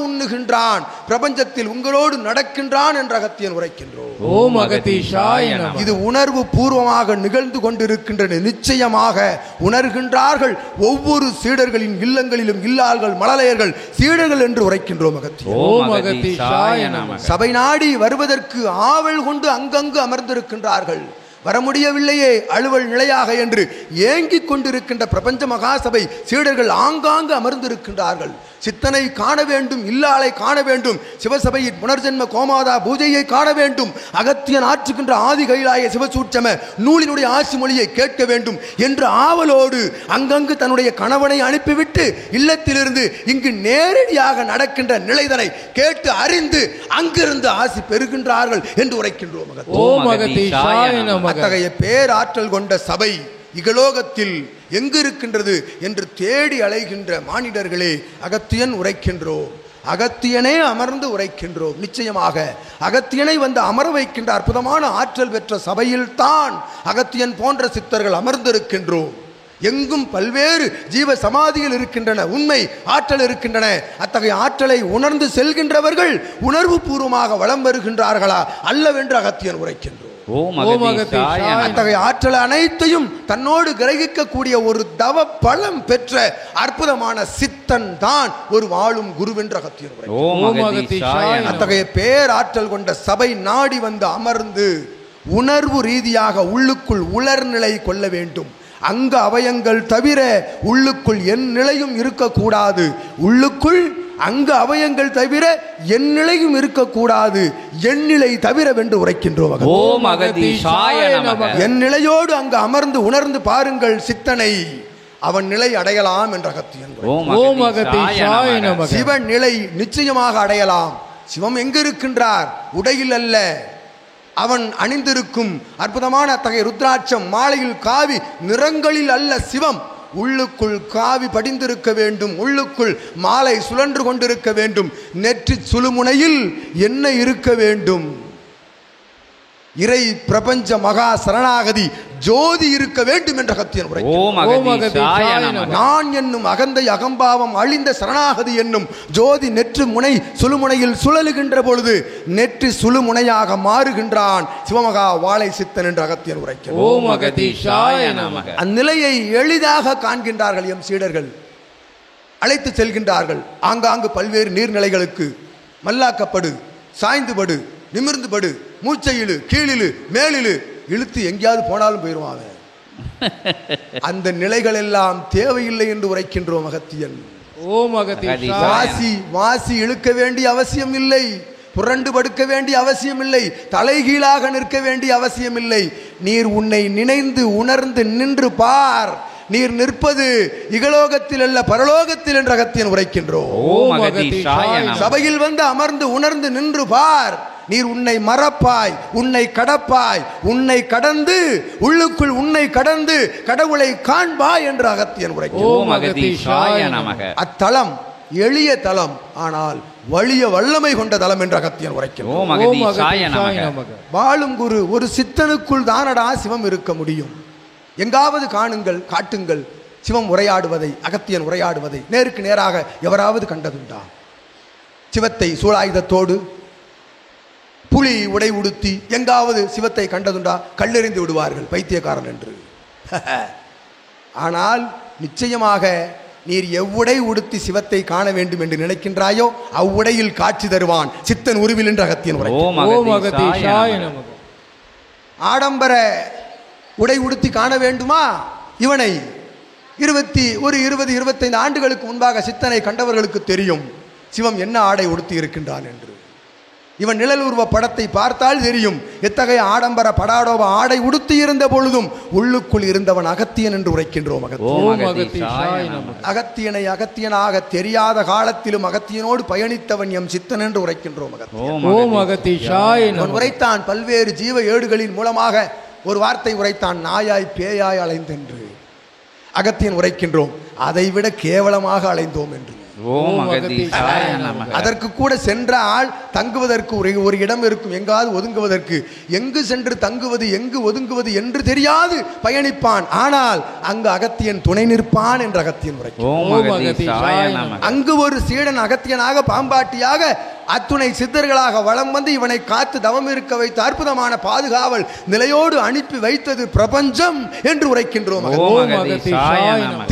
[SPEAKER 3] உண்ணுகின்றான், பிரபஞ்சத்தில் உங்களோடு நடக்கின்றான் என்ற அகத்தியன் உரைக்கின்றோம்.
[SPEAKER 2] ஓம் அகதீஷாய நமக.
[SPEAKER 3] இது உணர்வு பூர்வமாக நிகழ்ந்து கொண்டிருக்கின்றன. நிச்சயமாக உணர்கின்றார்கள் ஒவ்வொரு சீடர்களின் இல்லங்களிலும். இல்லார்கள் மழலையர்கள் சீடர்கள் என்று உரைக்கின்றோம் அகத்தியன்.
[SPEAKER 2] ஓம் அகதீஷாய.
[SPEAKER 3] சபை நாடி வருவதற்கு ஆவல் கொண்டு அங்கங்கு அமர்ந்திருக்கின்றார்கள். வர முடியவில்லையே அலுவல் நிலையாக என்று ஏங்கிக் கொண்டிருக்கின்ற பிரபஞ்ச மகாசபை சீடர்கள் ஆங்காங்கு அமர்ந்திருக்கின்றார்கள். சித்தனை காண வேண்டும், இல்லாளை காண வேண்டும், சிவசபையின் புனர்ஜென்ம கோமாதா பூஜையை காண வேண்டும், அகத்தியன் ஆற்றுகின்ற ஆதி கைலாய சிவசூட்சம நூலினுடைய ஆசி மொழியை கேட்க வேண்டும் என்று ஆவலோடு அங்கங்கு தன்னுடைய கணவனை அனுப்பிவிட்டு இல்லத்திலிருந்து இங்கு நேரடியாக நடக்கின்ற நிலைதனை கேட்டு அறிந்து அங்கிருந்து ஆசி பெறுகின்றார்கள் என்று உரைக்கின்றோம்.
[SPEAKER 2] ஓம் அகதீஷாய நமக.
[SPEAKER 3] அத்தகைய பேராற்றல் கொண்ட சபை இகலோகத்தில் எங்கு இருக்கின்றது என்று தேடி அலைகின்ற மானிடர்களே அகத்தியன் உரைக்கின்றோம். அகத்தியனே அமர்ந்து உரைக்கின்றோம். நிச்சயமாக அகத்தியனை வந்து அமர வைக்கின்ற அற்புதமான ஆற்றல் பெற்ற சபையில்தான் அகத்தியன் போன்ற சித்தர்கள் அமர்ந்திருக்கின்றோம். எங்கும் பல்வேறு ஜீவ சமாதியில் இருக்கின்றன, உண்மை ஆற்றல் இருக்கின்றன. அத்தகைய ஆற்றலை உணர்ந்து செல்கின்றவர்கள் உணர்வு பூர்வமாக வலம் வருகின்றார்களா அல்லவென்று அகத்தியன் உரைக்கின்றோம். அத்தகைய ஆற்றல் அனைத்தையும் தன்னோடு கிரகிக்கக்கூடிய ஒரு தவ பலம் பெற்ற அற்புதமான சித்தன் தான் ஒரு வாழும் குருவென்ற அகத்தியன் உரைக்கின்றார். அத்தகைய பேராற்றல் கொண்ட சபை நாடி வந்து அமர்ந்து உணர்வு ரீதியாக உள்ளுக்குள் உலர்நிலை கொள்ள வேண்டும். அங்க அவயங்கள் தவிர உள்ளுக்குள் என் நிலையும் இருக்கக்கூடாது. உள்ளுக்குள் அங்கு அவயங்கள் தவிர என் நிலையும் இருக்கக்கூடாது, என் நிலை தவிர வென்று உரைக்கின்றோம்.
[SPEAKER 1] ஓம் அகதீஷாய நமக.
[SPEAKER 3] என் நிலையோடு அங்கு அமர்ந்து உணர்ந்து பாருங்கள் சித்தனை, அவன் நிலை அடையலாம் என்ற அகத்தியன்.
[SPEAKER 2] ஓம் அகதீஷாய நமக.
[SPEAKER 3] சிவன் நிலை நிச்சயமாக அடையலாம். சிவம் எங்கு இருக்கின்றார்? உடையில் அல்ல, அவன் அணிந்திருக்கும் அற்புதமான அத்தகைய ருத்ராட்சம் மாலையில் காவி நிறங்களில் அல்ல சிவம். உள்ளுக்குள் காவி படிந்திருக்க வேண்டும், உள்ளுக்குள் மாலை சுழன்று கொண்டிருக்க வேண்டும், நெற்றி சுழுமுனையில் என்ன இருக்க வேண்டும்? இறை பிரபஞ்ச மகா சரணாகதி ஜோதி இருக்க வேண்டும் என்ற அகத்தியன் உரை. நான் என்னும் அகந்தை அகம்பாவம் அழிந்த சரணாகதி என்னும் ஜோதி நெற்று முனை சுழுமுனையில் சுழலுகின்ற பொழுது நெற்றி சுழுமுனையாக மாறுகின்றான் சிவமகா வாழை சித்தன் என்ற அகத்தியன் உரைக்க. அந்நிலையை எளிதாக காண்கின்றார்கள் எம் சீடர்கள். அழைத்து செல்கின்றார்கள் ஆங்காங்கு பல்வேறு நீர்நிலைகளுக்கு. மல்லாக்கப்படு, சாய்ந்துபடு, நிமிர்ந்து படு, மூச்சையிலு, கீழிலு, மேலிலு, இழுத்து எங்கேயாவது போனாலும் போயிடுவாங்க. அந்த நிலைகள் எல்லாம் தேவையில்லை என்று உரைக்கின்றோம் அகத்தியன்.
[SPEAKER 2] ஓம் அகதீஷாய.
[SPEAKER 3] வாசி வாசி இழுக்க வேண்டிய அவசியம் இல்லை, புரண்டு படுக்க வேண்டிய அவசியம் இல்லை, தலைகீழாக நிற்க வேண்டிய அவசியம் இல்லை. நீர் உன்னை நினைந்து உணர்ந்து நின்று பார். நீர் நிற்பது இகலோகத்தில் அல்ல பரலோகத்தில் என்ற அகத்தியன் உரைக்கின்றோம். சபையில் வந்து அமர்ந்து உணர்ந்து நின்று பார். நீர் உன்னை மறப்பாய், உன்னை கடப்பாய், உன்னை கடந்து உள்ளுக்குள் உன்னை கடந்து கடவுளை காண்பாய் என்று அகத்தியன் உரைக்கின்றோம். அத்தலம் எளிய தலம், ஆனால் வலிய வல்லமை கொண்ட தலம் என்ற அகத்தியன் உரைக்கின்றோம். வாழும் குரு ஒரு சித்தனுக்குள் தானடா சிவம் இருக்க முடியும். எங்காவது காணுங்கள், காட்டுங்கள் சிவம் உரையாடுவதை, அகத்தியன் உரையாடுவதை நேருக்கு நேராக எவராவது கண்டதுண்டா? சிவத்தை சூலாயுதத்தோடு புலி உடை உடுத்தி எங்காவது சிவத்தை கண்டதுண்டா? கல்லெறிந்து விடுவார்கள் பைத்தியக்காரன் என்று. ஆனால் நிச்சயமாக நீர் எவ்வுடை உடுத்தி சிவத்தை காண வேண்டும் என்று நினைக்கின்றாயோ அவ்வுடையில் காட்சி தருவான் சித்தன் உருவில் என்று அகத்தியன் உரை. ஆடம்பர உடை உடுத்தி காண வேண்டுமா? இவனை 20-25 ஆண்டுகளுக்கு முன்பாக சித்தனை கண்டவர்களுக்கு தெரியும் சிவம் என்ன ஆடை உடுத்தி இருக்கின்றான் என்று. இவன் நிழல் உருவ படத்தை பார்த்தால் தெரியும் எத்தகைய ஆடம்பர படாடோப ஆடை உடுத்தி இருந்த பொழுதும் உள்ளுக்குள் இருந்தவன் அகத்தியன் என்று உரைக்கின்றோம். அகத்தியனை அகத்தியனாக தெரியாத காலத்திலும் அகத்தியனோடு பயணித்தவன் எம் சித்தன் என்று உரைக்கின்றோம். உரைத்தான் பல்வேறு ஜீவ ஏடுகளின் மூலமாக ஒரு வார்த்தை உரைத்தான், நாயாய் பேயாய் அலைந்தென்று. அகத்தியன் உரைக்கின்றோம் அதைவிட கேவலமாக அலைந்தோம் என்று. அதற்கு கூட சென்றால் தங்குவதற்கு ஒரு இடம் இருக்கும், எங்காவது ஒதுங்குவதற்கு. எங்கு சென்று தங்குவது எங்கு ஒதுங்குவது என்று தெரியாது பயணிப்பான். ஆனால் அங்கு அகத்தியன் துணை நிற்பான் என்று அகத்தியன் உரைக்கும். அங்கு ஒரு சீடன் அகத்தியனாக பாம்பாட்டியாக அத்துணை சித்தர்களாக வலம் வந்து இவனை காத்து தவம் இருக்க வைத்த அற்புதமான பாதுகாவல் நிலையோடு அனுப்பி வைத்தது பிரபஞ்சம் என்று உரைக்கின்றோம்.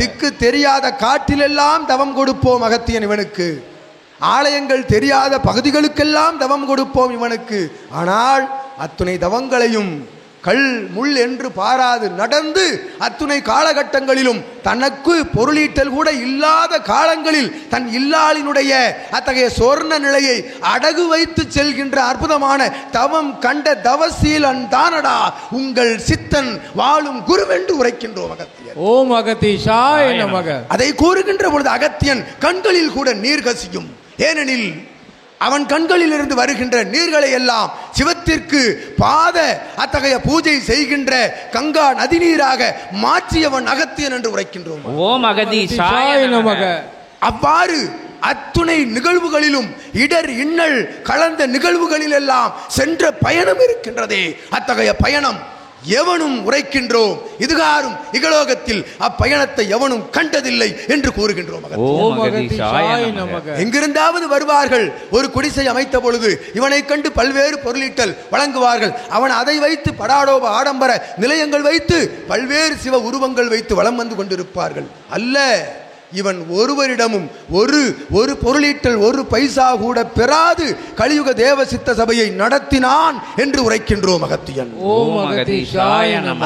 [SPEAKER 3] திக்கு தெரியாத காட்டிலெல்லாம் தவம் கொடுப்போம் அகத்தியன் இவனுக்கு. ஆலயங்கள் தெரியாத பகுதிகளுக்கெல்லாம் தவம் கொடுப்போம் இவனுக்கு. ஆனால் அத்துணை தவங்களையும் கல் முள் என்று பாராது நடந்து அத்துணை காலகட்டங்களிலும் தனக்கு பொருளீட்டல் கூட இல்லாத காலங்களில் தன் இல்லாளினுடைய அத்தகைய சொர்ண நிலையை அடகு வைத்து செல்கின்ற அற்புதமான தவம் கண்ட தவசீலன் தானடா உங்கள் சித்தன் வாழும் குருவென்று உரைக்கின்றோம் அகத்தியன்.
[SPEAKER 2] ஓம் அகதீஷாய நமக.
[SPEAKER 3] அதை கூறுகின்ற பொழுது அகத்தியன் கண்களில் கூட நீர் கசியும். ஏனெனில் அவன் கண்களில் இருந்து வருகின்ற நீர்களை எல்லாம் சிவத்திற்கு பாத அத்தகைய பூஜை செய்கின்ற கங்கா நதி நீராக மாற்றியவன் அகத்தியன் என்று உரைக்கின்றோம்.
[SPEAKER 1] ஓம் அகதீஷாய நமக.
[SPEAKER 3] அவ்வாறு அத்துணை நிகழ்வுகளிலும் இடர் இன்னல் கலந்த நிகழ்வுகளில் எல்லாம் சென்ற பயணம் இருக்கின்றதே, அத்தகைய பயணம் எவனும் உரைக்கின்றோம். இதுகாரும் இகலோகத்தில் அப்பயணத்தை எவனும் கண்டதில்லை என்று கூறுகின்றோம். எங்கிருந்தாவது வருவார்கள், ஒரு குடிசை அமைத்த பொழுது இவனை கண்டு பல்வேறு பொருளீட்டல் வழங்குவார்கள். அவன் அதை வைத்து படாடோப ஆடம்பர நிலையங்கள் வைத்து பல்வேறு சிவ உருவங்கள் வைத்து வலம் வந்து கொண்டிருப்பார்கள். அல்ல, இவன் ஒருவரிடமும் ஒரு பொருளீட்டல் ஒரு பைசா கூட பெறாது கலியுக தேவ சித்த சபையை நடத்தினான் என்று உரைக்கின்றோம் அகத்தியன்.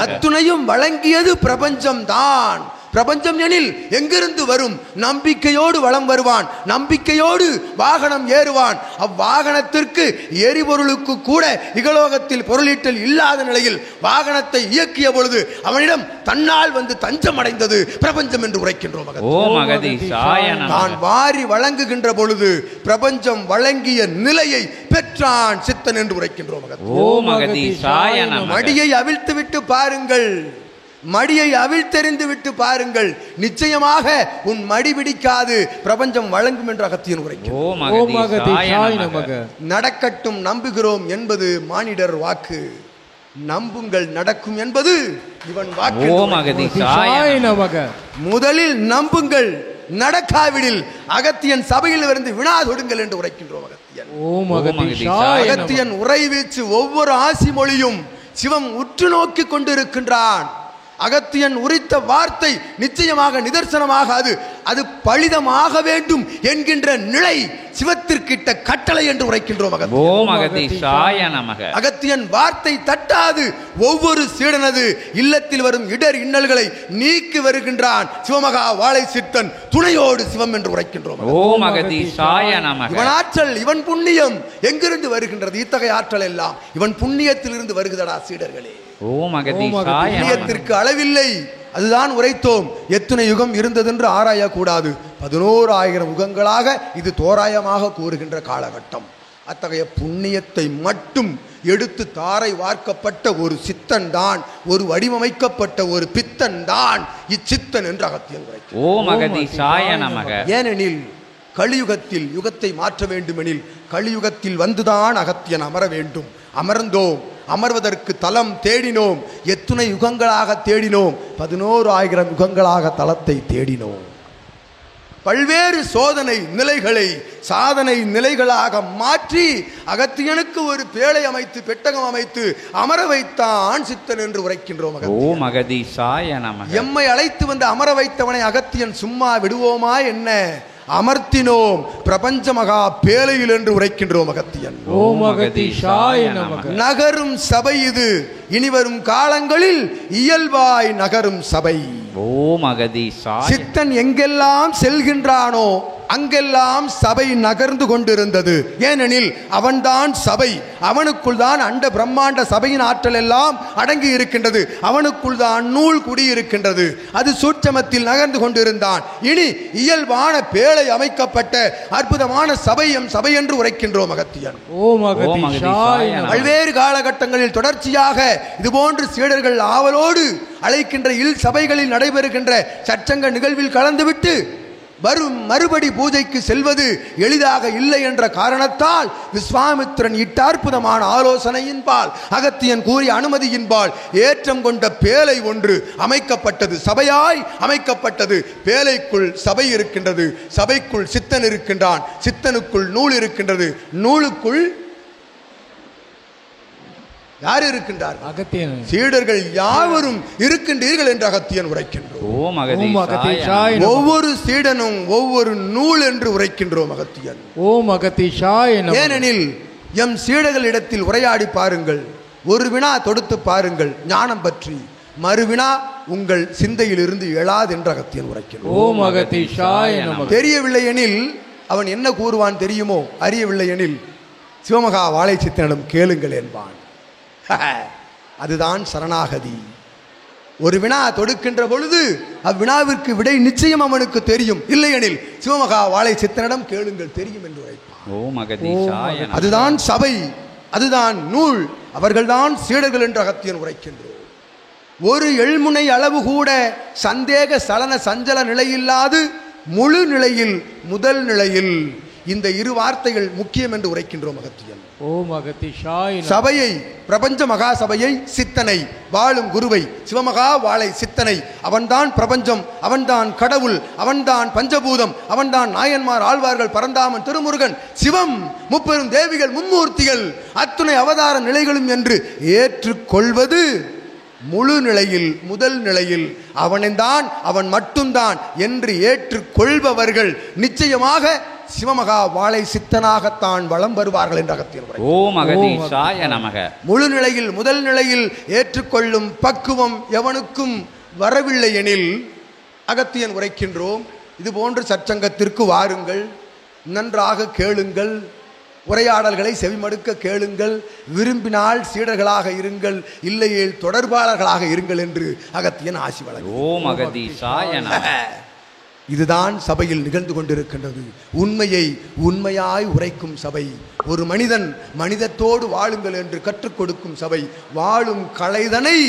[SPEAKER 3] அத்துணையும் வழங்கியது பிரபஞ்சம் தான். பிரபஞ்சம் எனில் எங்கிருந்து வரும்? நம்பிக்கையோடு வலம் வருவான், நம்பிக்கையோடு வாகனம் ஏறுவான். அவ்வாகனத்திற்கு எரிபொருளுக்கு கூட இகலோகத்தில் பொருளீட்டல் இல்லாத நிலையில் வாகனத்தை இயக்கிய பொழுது அவனிடம் தன்னால் வந்து தஞ்சம் அடைந்தது பிரபஞ்சம் என்று உரைக்கின்றோம். தான் வாரி வழங்குகின்ற பொழுது பிரபஞ்சம் வழங்கிய நிலையை பெற்றான் சித்தன் என்று உரைக்கின்றோம். மடியை அவிழ்த்து விட்டு பாருங்கள், மடியை அவிழ்த்தெறிந்து விட்டு பாருங்கள், நிச்சயமாக உன் மடி பிடிக்காது, பிரபஞ்சம் வழங்கும் என்று அகத்தியன் உரைக்கின்றோம். நடக்கட்டும் நம்புகிறோம் என்பது மானிடர் வாக்கு, நம்புங்கள் நடக்கும் என்பது இவன் வாக்கு. முதலில் நம்புங்கள், நடக்காவிடில் அகத்தியன் சபையில் இருந்து வினா தொடுங்கள் என்று உரைக்கின்றோம். அகத்தியன் உரை வீச்சு ஒவ்வொரு ஆசி மொழியும் சிவம் உற்று நோக்கி கொண்டிருக்கின்றான். அகத்தியன் உரித்த வார்த்தை நிச்சயமாக நிதர்சனமாக அது பலிதமாக வேண்டும் என்கின்ற நிலை சிவத்திற்கிட்ட கட்டளை என்று உரைக்கின்றோம். அகத்தியன் வார்த்தை தட்டாது ஒவ்வொரு சீடனது இல்லத்தில் வரும் இடர் இன்னல்களை நீக்கி வருகின்றான். சிவமகா வாழை சித்தன் துணையோடு சிவம் என்று உரைக்கின்றோம். இவன் ஆற்றல், இவன் புண்ணியம் எங்கிருந்து வருகின்றது? இத்தகைய ஆற்றல் எல்லாம் இவன் புண்ணியத்தில் இருந்து வருகிறதா சீடர்களே? புண்ணியத்திற்கு அளவில்லை, அதுதான் உரைத்தோம். எத்தனை யுகம் இருந்ததென்று ஆராயக்கூடாது, 11,000 யுகங்களாக இது தோராயமாக கூறுகின்ற காலகட்டம். அத்தகைய புண்ணியத்தை மட்டும் எடுத்து தாரை வார்க்கப்பட்ட ஒரு சித்தன் தான், ஒரு வடிவமைக்கப்பட்ட ஒரு பித்தன் தான் இச்சித்தன் என்று அகத்தியன் உரைத்தார். ஏனெனில் கலியுகத்தில் யுகத்தை மாற்ற வேண்டுமெனில் கலியுகத்தில் வந்துதான் அகத்தியன் அமர வேண்டும். அமர்ந்தோம், அமர்வதற்கு தலம் தேடினோம். எத்தனை யுகங்களாக தேடினோம்? 11,000 யுகங்களாக தலத்தை தேடினோம். பல்வேறு சோதனை நிலைகளை சாதனை நிலைகளாக மாற்றி அகத்தியனுக்கு ஒரு பேழை அமைத்து பெட்டகம் அமைத்து அமர வைத்தான் சித்தன் என்று உரைக்கின்றோம். எம்மை அழைத்து வந்து அமர வைத்தவனை அகத்தியன் சும்மா விடுவோமா என்ன? அமர்த்தினோம் பிரபஞ்ச மகா பேலையில் என்று உரைக்கின்றோம் அகத்தியன். நகரும் சபை இது, இனிவரும் காலங்களில் இயல்பாய் நகரும் சபை. சித்தன் எங்கெல்லாம் செல்கின்றானோ அங்கெல்லாம் சபை நகர்ந்து கொண்டிருந்தது. ஏனெனில் அவன்தான் சபை, அவனுக்குள் தான் அண்ட பிரம்மாண்ட சபையின் ஆற்றல் எல்லாம் அடங்கி இருக்கின்றது, அவனுக்குள் தான் நூல் குடியிருக்கின்றது. அது சூட்சமத்தில் நகர்ந்து கொண்டிருந்தான். இனி இயல்பான பேழை அமைக்கப்பட்ட அற்புதமான சபையும் சபை என்று உரைக்கின்றோம் அகத்தியன். பல்வேறு காலகட்டங்களில் தொடர்ச்சியாக இதுபோன்று சீடர்கள் ஆவலோடு அழைக்கின்ற இல் சபைகளில் நடைபெறுகின்ற சச்சங்க நிகழ்வில் கலந்துவிட்டு வரும் மறுபடி பூஜைக்கு செல்வது எளிதாக இல்லை என்ற காரணத்தால் விஸ்வாமித்திரன் இட்ட அற்புதமான ஆலோசனையின்பால் அகத்தியன் கூறிய அனுமதியின்பால் ஏற்றம் கொண்ட பேழை ஒன்று அமைக்கப்பட்டது, சபையாய் அமைக்கப்பட்டது. பேழைக்குள் சபை இருக்கின்றது, சபைக்குள் சித்தன் இருக்கின்றான், சித்தனுக்குள் நூல் இருக்கின்றது, நூலுக்குள் யார் இருக்கின்றார்? அகத்தியன். சீடர்கள் யாவரும் இருக்கின்றீர்கள் என்று அகத்தியன் உரைக்கின்றோம். ஒவ்வொரு சீடனும் ஒவ்வொரு நூல் என்று உரைக்கின்றோம் அகத்தியன். ஏனெனில் எம் சீடர்களிடத்தில் உரையாடி பாருங்கள், ஒரு வினா தொடுத்து பாருங்கள் ஞானம் பற்றி, மறுவினா உங்கள் சிந்தையில் இருந்து எழாது என்று அகத்தியன் உரைக்கின்றோம். தெரியவில்லை எனில் அவன் என்ன கூறுவான் தெரியுமோ? அறியவில்லை எனில் சிவமகா வாழை சித்தனிடம் கேளுங்கள் என்பான். அதுதான் சரணாகதி. ஒரு வினா தொடுக்கின்ற பொழுது அவ்வினாவிற்கு விடை நிச்சயம் அவனுக்கு தெரியும். இல்லையெனில் சிவமகா வாழை சித்தனிடம் கேளுங்கள், தெரியும் என்று உரைப்பான். அதுதான் சபை, அதுதான் நூல், அவர்கள்தான் சீடர்கள் என்று அகத்தியன் உரைக்கின்றோம். ஒரு எள்முனை அளவு கூட சந்தேக சலன சஞ்சல நிலையில்லாது முழு நிலையில் முதல் நிலையில் இந்த இரு வார்த்தைகள் முக்கியம் என்று உரைக்கின்றோம் அகத்தியன். சபையை, பிரபஞ்ச மகா சபையை, சித்தனை, வாழும் குருவை, சிவமகா வாழை சித்தனை, அவன்தான் பிரபஞ்சம், அவன்தான் கடவுள், அவன்தான் பஞ்சபூதம், அவன்தான் நாயன்மார் ஆழ்வார்கள் பரந்தாமன் திருமுருகன் சிவம் முப்பெரும் தேவிகள் மும்மூர்த்திகள் அத்துணை அவதார நிலைகளும் என்று ஏற்றுக்கொள்வது முழு நிலையில் முதல் நிலையில் அவன்தான் அவன் மட்டும்தான் என்று ஏற்றுக்கொள்பவர்கள் நிச்சயமாக சிவமகா வாழை சித்தனாகத்தான் வளம் வருவார்கள் என்ற அகத்தியன். முழு நிலையில் முதல் நிலையில் ஏற்றுக்கொள்ளும் பக்குவம் எவனுக்கும் வரவில்லை எனில் அகத்தியன் உரைக்கின்றோம். இது போன்று சற்சங்கத்திற்கு வாருங்கள், நன்றாக கேளுங்கள், உரையாடல்களை செவிமடுக்க கேளுங்கள், விரும்பினால் சீடர்களாக இருங்கள், இல்லையேல் தொடர்பாளர்களாக இருங்கள் என்று அகத்தியன் ஆசி வழங்கும்.
[SPEAKER 1] ஓம் அகதீசாய நமக.
[SPEAKER 3] இதுதான் சபையில் நிகழ்ந்து கொண்டிருக்கின்றது. உண்மையை உண்மையாய் உரைக்கும் சபை, ஒரு மனிதன் மனிதத்தோடு வாழுங்கள் என்று கற்றுக் கொடுக்கும் சபை, வாழும் கலைதனை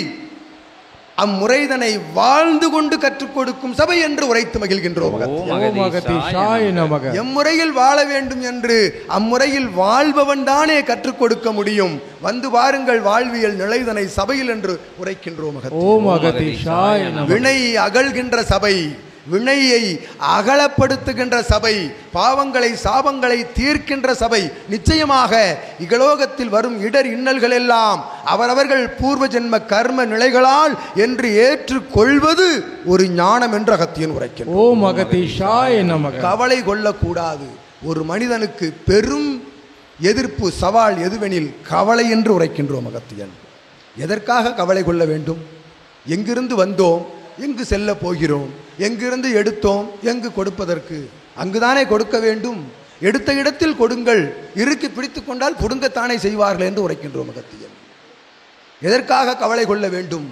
[SPEAKER 3] அம்முறைதனை வாழ்ந்து கொண்டு கற்றுக் கொடுக்கும் சபை என்று உரைத்து மகிழ்கின்றோம். எம்முறையில் வாழ வேண்டும் என்று அம்முறையில் வாழ்பவன் தானே கற்றுக் கொடுக்க முடியும். வந்து பாருங்கள் வாழ்வியல் நிலைதனை சபையில் என்று உரைக்கின்றோம். வினை அகழ்கின்ற சபை, வினையை அகலப்படுத்துகின்ற சபை, பாவங்களை சாபங்களை தீர்க்கின்ற சபை. நிச்சயமாக இகலோகத்தில் வரும் இடர் இன்னல்கள் எல்லாம் அவரவர்கள் பூர்வ ஜென்ம கர்ம நிலைகளால் என்று ஏற்றுக்கொள்வது ஒரு ஞானம் என்று அகத்தியன் உரைக்கின்றார். கவலை கொள்ளக்கூடாது. ஒரு மனிதனுக்கு பெரும் எதிர்ப்பு சவால் எதுவெனில் கவலை என்று உரைக்கின்றோம் அகத்தியன். எதற்காக கவலை கொள்ள வேண்டும்? எங்கிருந்து வந்தோம், எங்கு செல்ல போகிறோம், எங்கிருந்து எடுத்தோம், எங்கு கொடுப்பதற்கு? அங்குதானே கொடுக்க வேண்டும். எடுத்த இடத்தில் கொடுங்கள், இறுக்கி பிடித்து கொண்டால் கொடுங்கத்தானே செய்வார்கள் என்று உரைக்கின்றோம் அகத்தியன். எதற்காக கவலை கொள்ள வேண்டும்?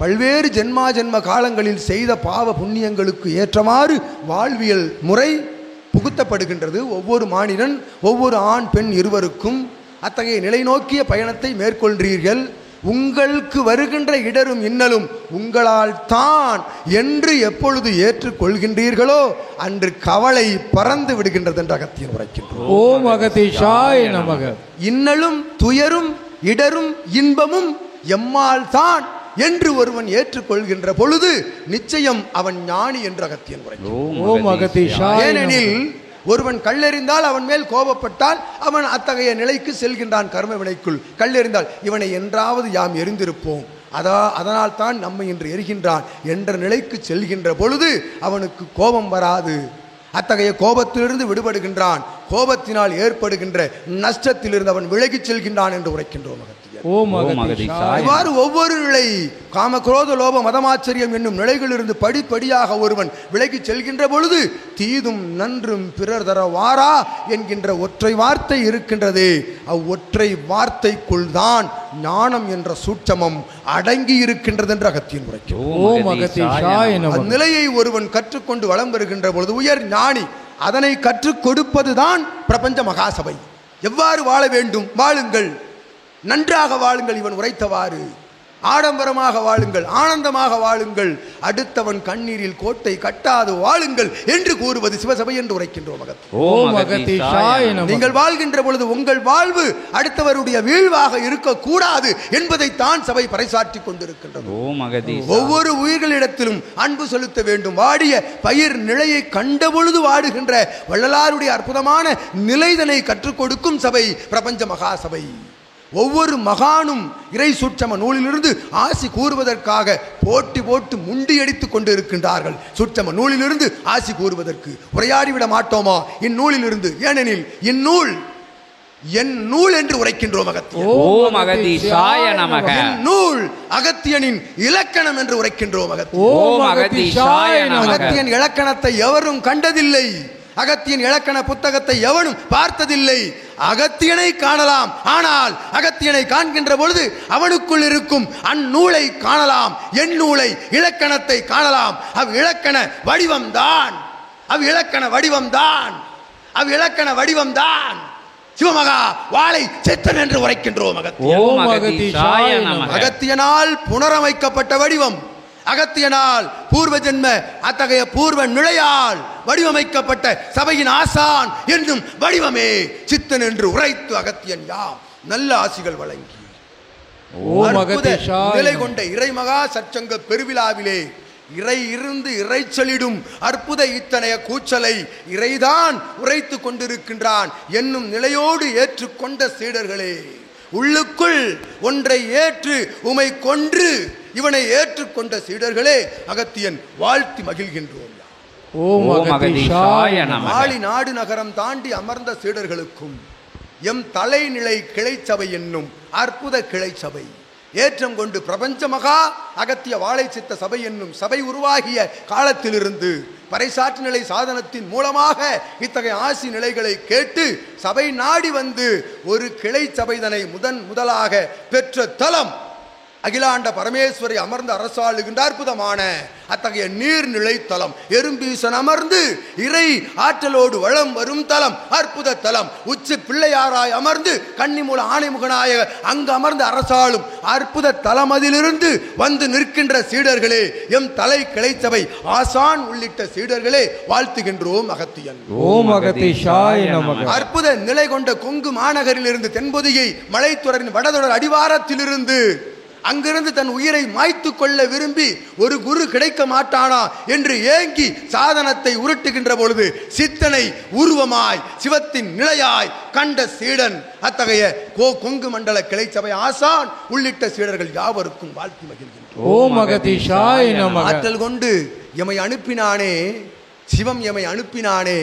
[SPEAKER 3] பல்வேறு ஜென்ம காலங்களில் செய்த பாவ புண்ணியங்களுக்கு ஏற்றமாறு வாழ்வியல் முறை புகுத்தப்படுகின்றது. ஒவ்வொரு மானிடன் ஒவ்வொரு ஆண் பெண் இருவருக்கும் அத்தகைய நிலை நோக்கிய பயணத்தை மேற்கொள்கிறீர்கள். உங்களுக்கு வருகின்ற இடரும் இன்னலும் உங்களால் தான் என்று எப்பொழுது ஏற்றுக்கொள்கின்றீர்களோ அன்று கவலை பறந்து விடுகின்றது என்று அகத்தியன் உரைக்கின்றோம். இன்னலும் துயரும் இடரும் இன்பமும் எம்மால் தான் என்று ஒருவன் ஏற்றுக்கொள்கின்ற பொழுது நிச்சயம் அவன் ஞானி என்று அகத்தியன் உரைக்கின்றோம். ஏனெனில் ஒருவன் கல்லெறிந்தால் அவன் மேல் கோபப்பட்டால் அவன் அத்தகைய நிலைக்கு செல்கின்றான். கர்ம வினைக்குள் கல்லெறிந்தால் இவனை என்றாவது யாம் எரிந்திருப்போம், அதனால் தான் நம்மை இன்று எரிகின்றான் என்ற நிலைக்கு செல்கின்ற பொழுது அவனுக்கு கோபம் வராது. அத்தகைய கோபத்திலிருந்து விடுபடுகின்றான். கோபத்தினால் ஏற்படுகின்ற நஷ்டத்திலிருந்து அவன் விலகிச் செல்கின்றான் என்று உரைக்கின்றோம். இவ்வாறு ஒவ்வொரு நிலை காம குரோத லோப மதமாச்சரியம் என்னும் நிலைகளிலிருந்து படிப்படியாக ஒருவன் விலகி செல்கின்ற பொழுது தீதும் நன்றும் பிறர் தர வாரா என்கின்ற ஒற்றை வார்த்தை இருக்கின்றதே, அவ்வொற்றை வார்த்தைக்குள் தான் ஞானம் என்ற சூட்சமம் அடங்கி இருக்கின்றது என்று அகத்தியன் உரைக்கும். அந்நிலையை ஒருவன் கற்றுக்கொண்டு வளம் வருகின்ற பொழுது உயர் ஞானி. அதனை கற்றுக் கொடுப்பதுதான் பிரபஞ்ச மகாசபை. எவ்வாறு வாழ வேண்டும்? வாழுங்கள், நன்றாக வாழுங்கள். இவன் உரைத்தவாறு ஆடம்பரமாக வாழுங்கள், ஆனந்தமாக வாழுங்கள், அடுத்தவன் கண்ணீரில் கோட்டை கட்டாது வாழுங்கள் என்று கூறுவது சிவசபை என்று உரைக்கின்றோம். நீங்கள் வாழ்கின்ற பொழுது உங்கள் வாழ்வு அடுத்தவருடைய வீழ்வாக இருக்கக்கூடாது என்பதை தான் சபை பறைசாற்றி கொண்டிருக்கின்றது. ஒவ்வொரு உயிர்களிடத்திலும் அன்பு செலுத்த வேண்டும். வாடிய பயிர் நிலையை கண்ட பொழுது வாடுகின்ற வள்ளலாருடைய அற்புதமான நிலைதனை கற்றுக் கொடுக்கும் சபை பிரபஞ்ச மகாசபை. ஒவ்வொரு மகானும் இறை சூட்சம நூலிலிருந்து ஆசி கூறுவதற்காக போட்டி போட்டு முண்டியடித்துக் கொண்டு இருக்கின்றார்கள். சூட்சம நூலிலிருந்து ஆசி கூறுவதற்கு உரையாடிவிட மாட்டோமா இந்நூலிலிருந்து? ஏனெனில் இந்நூல் என் நூல் என்று உரைக்கின்றோம். நூல் அகத்தியனின் இலக்கணம் என்று உரைக்கின்றோம். அகத்தியன் இலக்கணத்தை எவரும் கண்டதில்லை. அகத்தியன் இலக்கண புத்தகத்தை எவனும் பார்த்ததில்லை. அகத்தியனை காணலாம், ஆனால் அகத்தியனை காண்கின்ற பொழுது அவனுக்குள் இருக்கும் அந்நூலை காணலாம், என் நூலை இலக்கணத்தை காணலாம். இலக்கண வடிவம்தான், இலக்கண வடிவம்தான் சிவமகா வாழை சித்தன் என்று உரைக்கின்றோம். அகத்தியனால் புனரமைக்கப்பட்ட வடிவம், அகத்தியனால் பூர்வ ஜென்ம அத்தகைய பூர்வ நிலையால் வடிவமைக்கப்பட்ட சபையின் ஆசான் என்னும் வடிவமே சித்தன் என்று உரைத்து அகத்தியன் யாம் நல்ல ஆசிகள் வழங்கி நிலை கொண்ட இறைமகா சற்சங்க பெருவிழாவிலே இறை இருந்து இறைச்சலிடும் அற்புத இத்தனைய கூச்சலை இறைதான் உரைத்து கொண்டிருக்கின்றான் என்னும் நிலையோடு ஏற்றுக்கொண்ட சீடர்களே, உள்ளுக்குள் ஒன்றை ஏற்று உமை கொன்று இவனை ஏற்றுக்கொண்ட சீடர்களே, அகத்தியன் வாழ்த்தி மகிழ்கின்றோம். ஆளி நாடு நகரம் தாண்டி அமர்ந்த சீடர்களுக்கும் எம் தலைநிலை கிளைச்சபை என்னும் அற்புத கிளைச்சபை ஏற்றம் கொண்டு பிரபஞ்ச மகா அகத்திய வாழை சித்த சபை என்னும் சபை உருவாகிய காலத்திலிருந்து பறைசாற்று நிலை சாதனத்தின் மூலமாக இத்தகைய ஆசி நிலைகளை கேட்டு சபை நாடி வந்து ஒரு கிளை சபைதனை முதலாக பெற்ற தலம் அகிலாண்ட பரமேஸ்வரி அமர்ந்து அரசாளுகின்ற அற்புதமான அத்தகைய நீர்நிலை தலம். எறும்பீசன் அமர்ந்து இறை ஆற்றலோடு வளம் வரும் தலம், அற்புத தலம். உச்சி பிள்ளையாராய் அமர்ந்து கன்னிமூல ஆணைமுகனாய அங்கு அமர்ந்து அரசாளும் அற்புத தலம். அதிலிருந்து வந்து நிற்கின்ற சீடர்களே, எம் தலை கிளைச்சபை ஆசான் உள்ளிட்ட சீடர்களே வாழ்த்துகின்றோம் அகத்தியன்.
[SPEAKER 2] ஓம் அகதீஷாய நமக.
[SPEAKER 3] அற்புத நிலை கொண்ட கொங்கு மாநகரில் இருந்து தென்பொதிகை மலைத்தொடரின் வடதொடர் அடிவாரத்திலிருந்து அங்கிருந்து தன் உயிரை மாய்த்து கொள்ள விரும்பி ஒரு குரு கிடைக்க மாட்டானா என்று ஏங்கி சாதனத்தை உருட்டுகின்ற பொழுது சித்தனை உருவமாய் சிவத்தின் நிலையாய் கண்ட சீடன் அத்தகைய கொங்கு மண்டல கிளைச்சபை ஆசான் உள்ளிட்ட சீடர்கள் யாவருக்கும் வாழ்த்து மகிழ்கின்றனர்.
[SPEAKER 2] ஓம் அகதீஷாய நமக.
[SPEAKER 3] ஆற்றல் கொண்டு எமை அனுப்பினானே, சிவம் எமை அனுப்பினானே,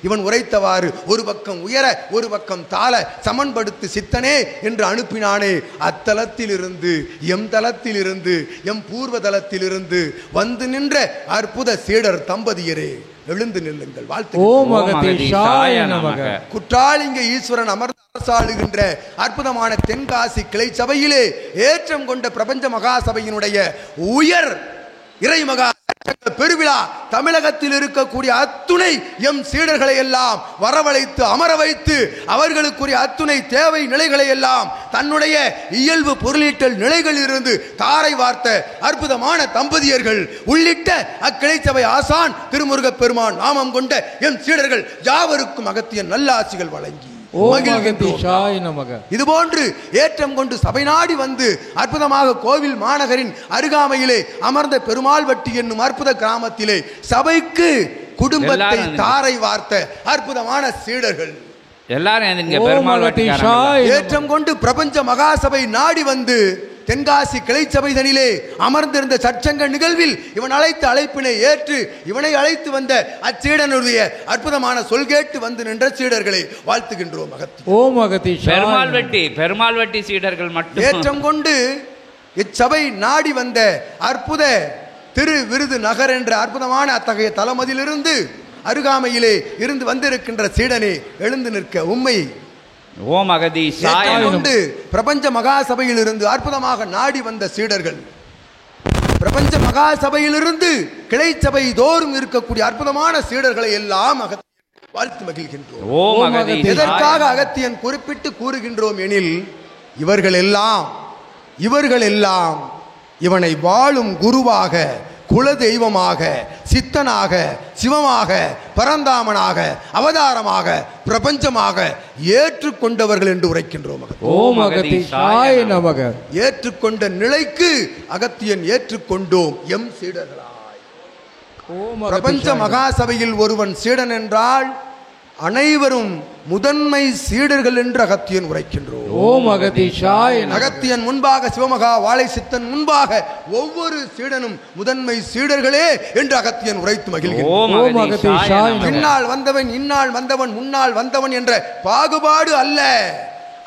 [SPEAKER 3] இவன் உரைத்தவாறு ஒரு பக்கம் உயர ஒரு பக்கம் தாழ சமன்படுத்து சித்தனே என்று அனுப்பினானே, அத்தலத்திலிருந்து எம் தலத்திலிருந்து எம் பூர்வ தலத்திலிருந்து வந்து நின்ற அற்புத சீடர் தம்பதியரே எழுந்து நில்லுங்கள், வாழ்த்து.
[SPEAKER 2] ஓம் அகதீஷாய நமக.
[SPEAKER 3] குற்றாலிங்க ஈஸ்வரன் அமர்ந்து அரசாளுகின்ற அற்புதமான தென்காசி கிளை சபையிலே ஏற்றம் கொண்ட பிரபஞ்ச மகாசபையினுடைய உயர் இறைமகா பெருவிழா தமிழகத்தில் இருக்கக்கூடிய அத்துணை எம் சீடர்களை எல்லாம் வரவழைத்து அமர வைத்து அவர்களுக்குரிய அத்துணை தேவை நிலைகளை எல்லாம் தன்னுடைய இயல்பு பொருளீட்டல் நிலைகளில் இருந்து தாரை வார்த்த அற்புதமான தம்பதியர்கள் உள்ளிட்ட அக்கிளைச்சபை ஆசான் திருமுருகப் பெருமான் நாமம் கொண்ட எம் சீடர்கள் யாவருக்கும் அகத்திய நல்லாசிகள் வழங்கி இதுபோன்று ஏற்றம் கொண்டு சபை நாடி வந்து அற்புதமாக கோவில் மாநகரின் அருகாமையிலே அமர்ந்த பெருமாள் வட்டி என்னும் அற்புத கிராமத்திலே சபைக்கு குடும்பத்தை தாரை வார்த்த அற்புதமான சீடர்கள் எல்லாரும் ஏற்றம் கொண்டு பிரபஞ்ச மகாசபை நாடி வந்து தென்காசி கிளைச்சபைதனிலே அமர்ந்திருந்த சற்சங்க நிகழ்வில் இவன் அழைத்த அழைப்பினை ஏற்று இவனை அழைத்து வந்த அச்சீடனுடைய அற்புதமான சொல் கேட்டு வந்து நின்ற சீடர்களை வாழ்த்துகின்றோம்.
[SPEAKER 1] பெருமாள் வெட்டி சீடர்கள் மட்டும்
[SPEAKER 3] ஏற்றம் கொண்டு இச்சபை நாடி வந்த அற்புத திரு விருது நகர் என்ற அற்புதமான அத்தகைய தலமதிலிருந்து அருகாமையிலே இருந்து வந்திருக்கின்ற சீடனே எழுந்து நிற்க உம்மை
[SPEAKER 1] ஓம் அகதீஷாய
[SPEAKER 3] கொண்டு பிரபஞ்ச மகாசபையில் இருந்து அற்புதமாக நாடி வந்த சீடர்கள் பிரபஞ்ச மகாசபையிலிருந்து கிளைச்சபை தோறும் இருக்கக்கூடிய அற்புதமான சீடர்களை எல்லாம் வாழ்த்து மகிழ்கின்றோம். எதற்காக அகத்தியன் குறிப்பிட்டு கூறுகின்றோம் எனில் இவர்கள் எல்லாம் இவனை வாழும் குருவாக, குல தெய்வமாக, சித்தனாக, சிவமாக, பரந்தாமனாக, அவதாரமாக, பிரபஞ்சமாக ஏற்றுக்கொண்டவர்கள் என்று உரைக்கின்றோம். ஏற்றுக்கொண்ட நிலைக்கு அகத்தியன் ஏற்றுக்கொண்டோம் எம் சீடர்களாய். பிரபஞ்ச மகாசபையில் ஒருவன் சீடன் என்றால் அனைவரும் முதன்மை சீடர்கள் என்று அகத்தியன் உரைக்கின்றோம்.
[SPEAKER 2] ஓம் அகதீஷாய.
[SPEAKER 3] அகத்தியன் முன்பாக சிவமகா வாழை சித்தன் முன்பாக ஒவ்வொரு சீடனும் முதன்மை சீடர்களே என்று அகத்தியன் உரைத்து மகிழ்கின்றோம். பின்னால் வந்தவன், இந்நாள் வந்தவன், முன்னால் வந்தவன் என்ற பாகுபாடு அல்ல.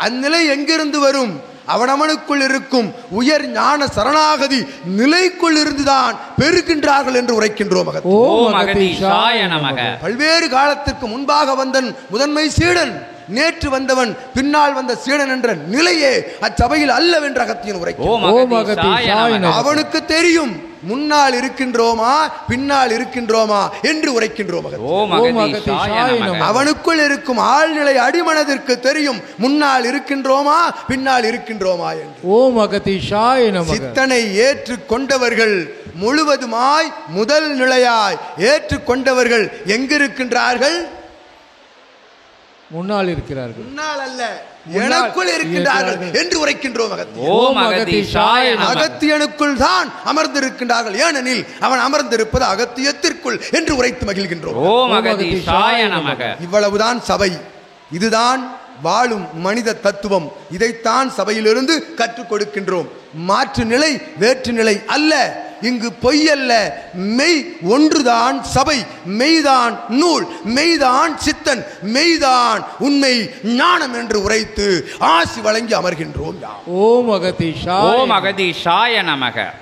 [SPEAKER 3] அந்நிலை எங்கிருந்து வரும்? அவனவனுக்குள் இருக்கும் உயர் ஞான சரணாகதி நிலைக்குள் இருந்துதான் பெருகின்றார்கள் என்று உரைக்கின்றோம். பல்வேறு காலத்திற்கு முன்பாக வந்தன் முதன்மை சீடன், நேற்று வந்தவன் பின்னால் வந்த சீடன் என்ற நிலையே அச்சபையில் அல்லவென்ற அகத்தியன் உரைக்கின்றோம். அவனுக்கு தெரியும் முன்னால் இருக்கின்றோமா பின்னால் இருக்கின்றோமா என்று உரைக்கின்றோம். அவனுக்குள் இருக்கும் ஆழ்நிலை அடிமனதிற்கு தெரியும் முன்னால் இருக்கின்றோமா பின்னால் இருக்கின்றோமா என்று.
[SPEAKER 2] ஓம் அகதீஷாய நமக.
[SPEAKER 3] சித்தனை ஏற்று கொண்டவர்கள் முழுவதுமாய் முதல் நிலையாய் ஏற்று கொண்டவர்கள் எங்கிருக்கின்றார்கள்?
[SPEAKER 2] முன்னால் இருக்கிறார்கள்,
[SPEAKER 3] முன்னால் அல்ல எனக்குள் இருக்கின்றார்கள் என்று உரைக்கின்றோம். அகத்தியனுக்குள் தான் அமர்ந்திருக்கின்றார்கள், ஏனெனில் அவன் அமர்ந்திருப்பது அகத்தியத்திற்குள் என்று உரைத்து மகிழ்கின்றோம். இவ்வளவுதான் சபை, இதுதான் வாழும் மனித தத்துவம். இதைத்தான் சபையிலிருந்து கற்றுக் கொடுக்கின்றோம். மாற்று நிலை வேற்று நிலை அல்ல. இங்கு பொய்யல்ல, மெய் ஒன்றுதான் சபை, மெய்தான் நூல், மெய்தான் சித்தன், மெய்தான் உண்மை ஞானம் என்று உரைத்து ஆசி வழங்கி அமர்கின்றோம்.
[SPEAKER 2] ஓம் அகதீஷாய
[SPEAKER 1] ஓம் அகதீஷாய நமக.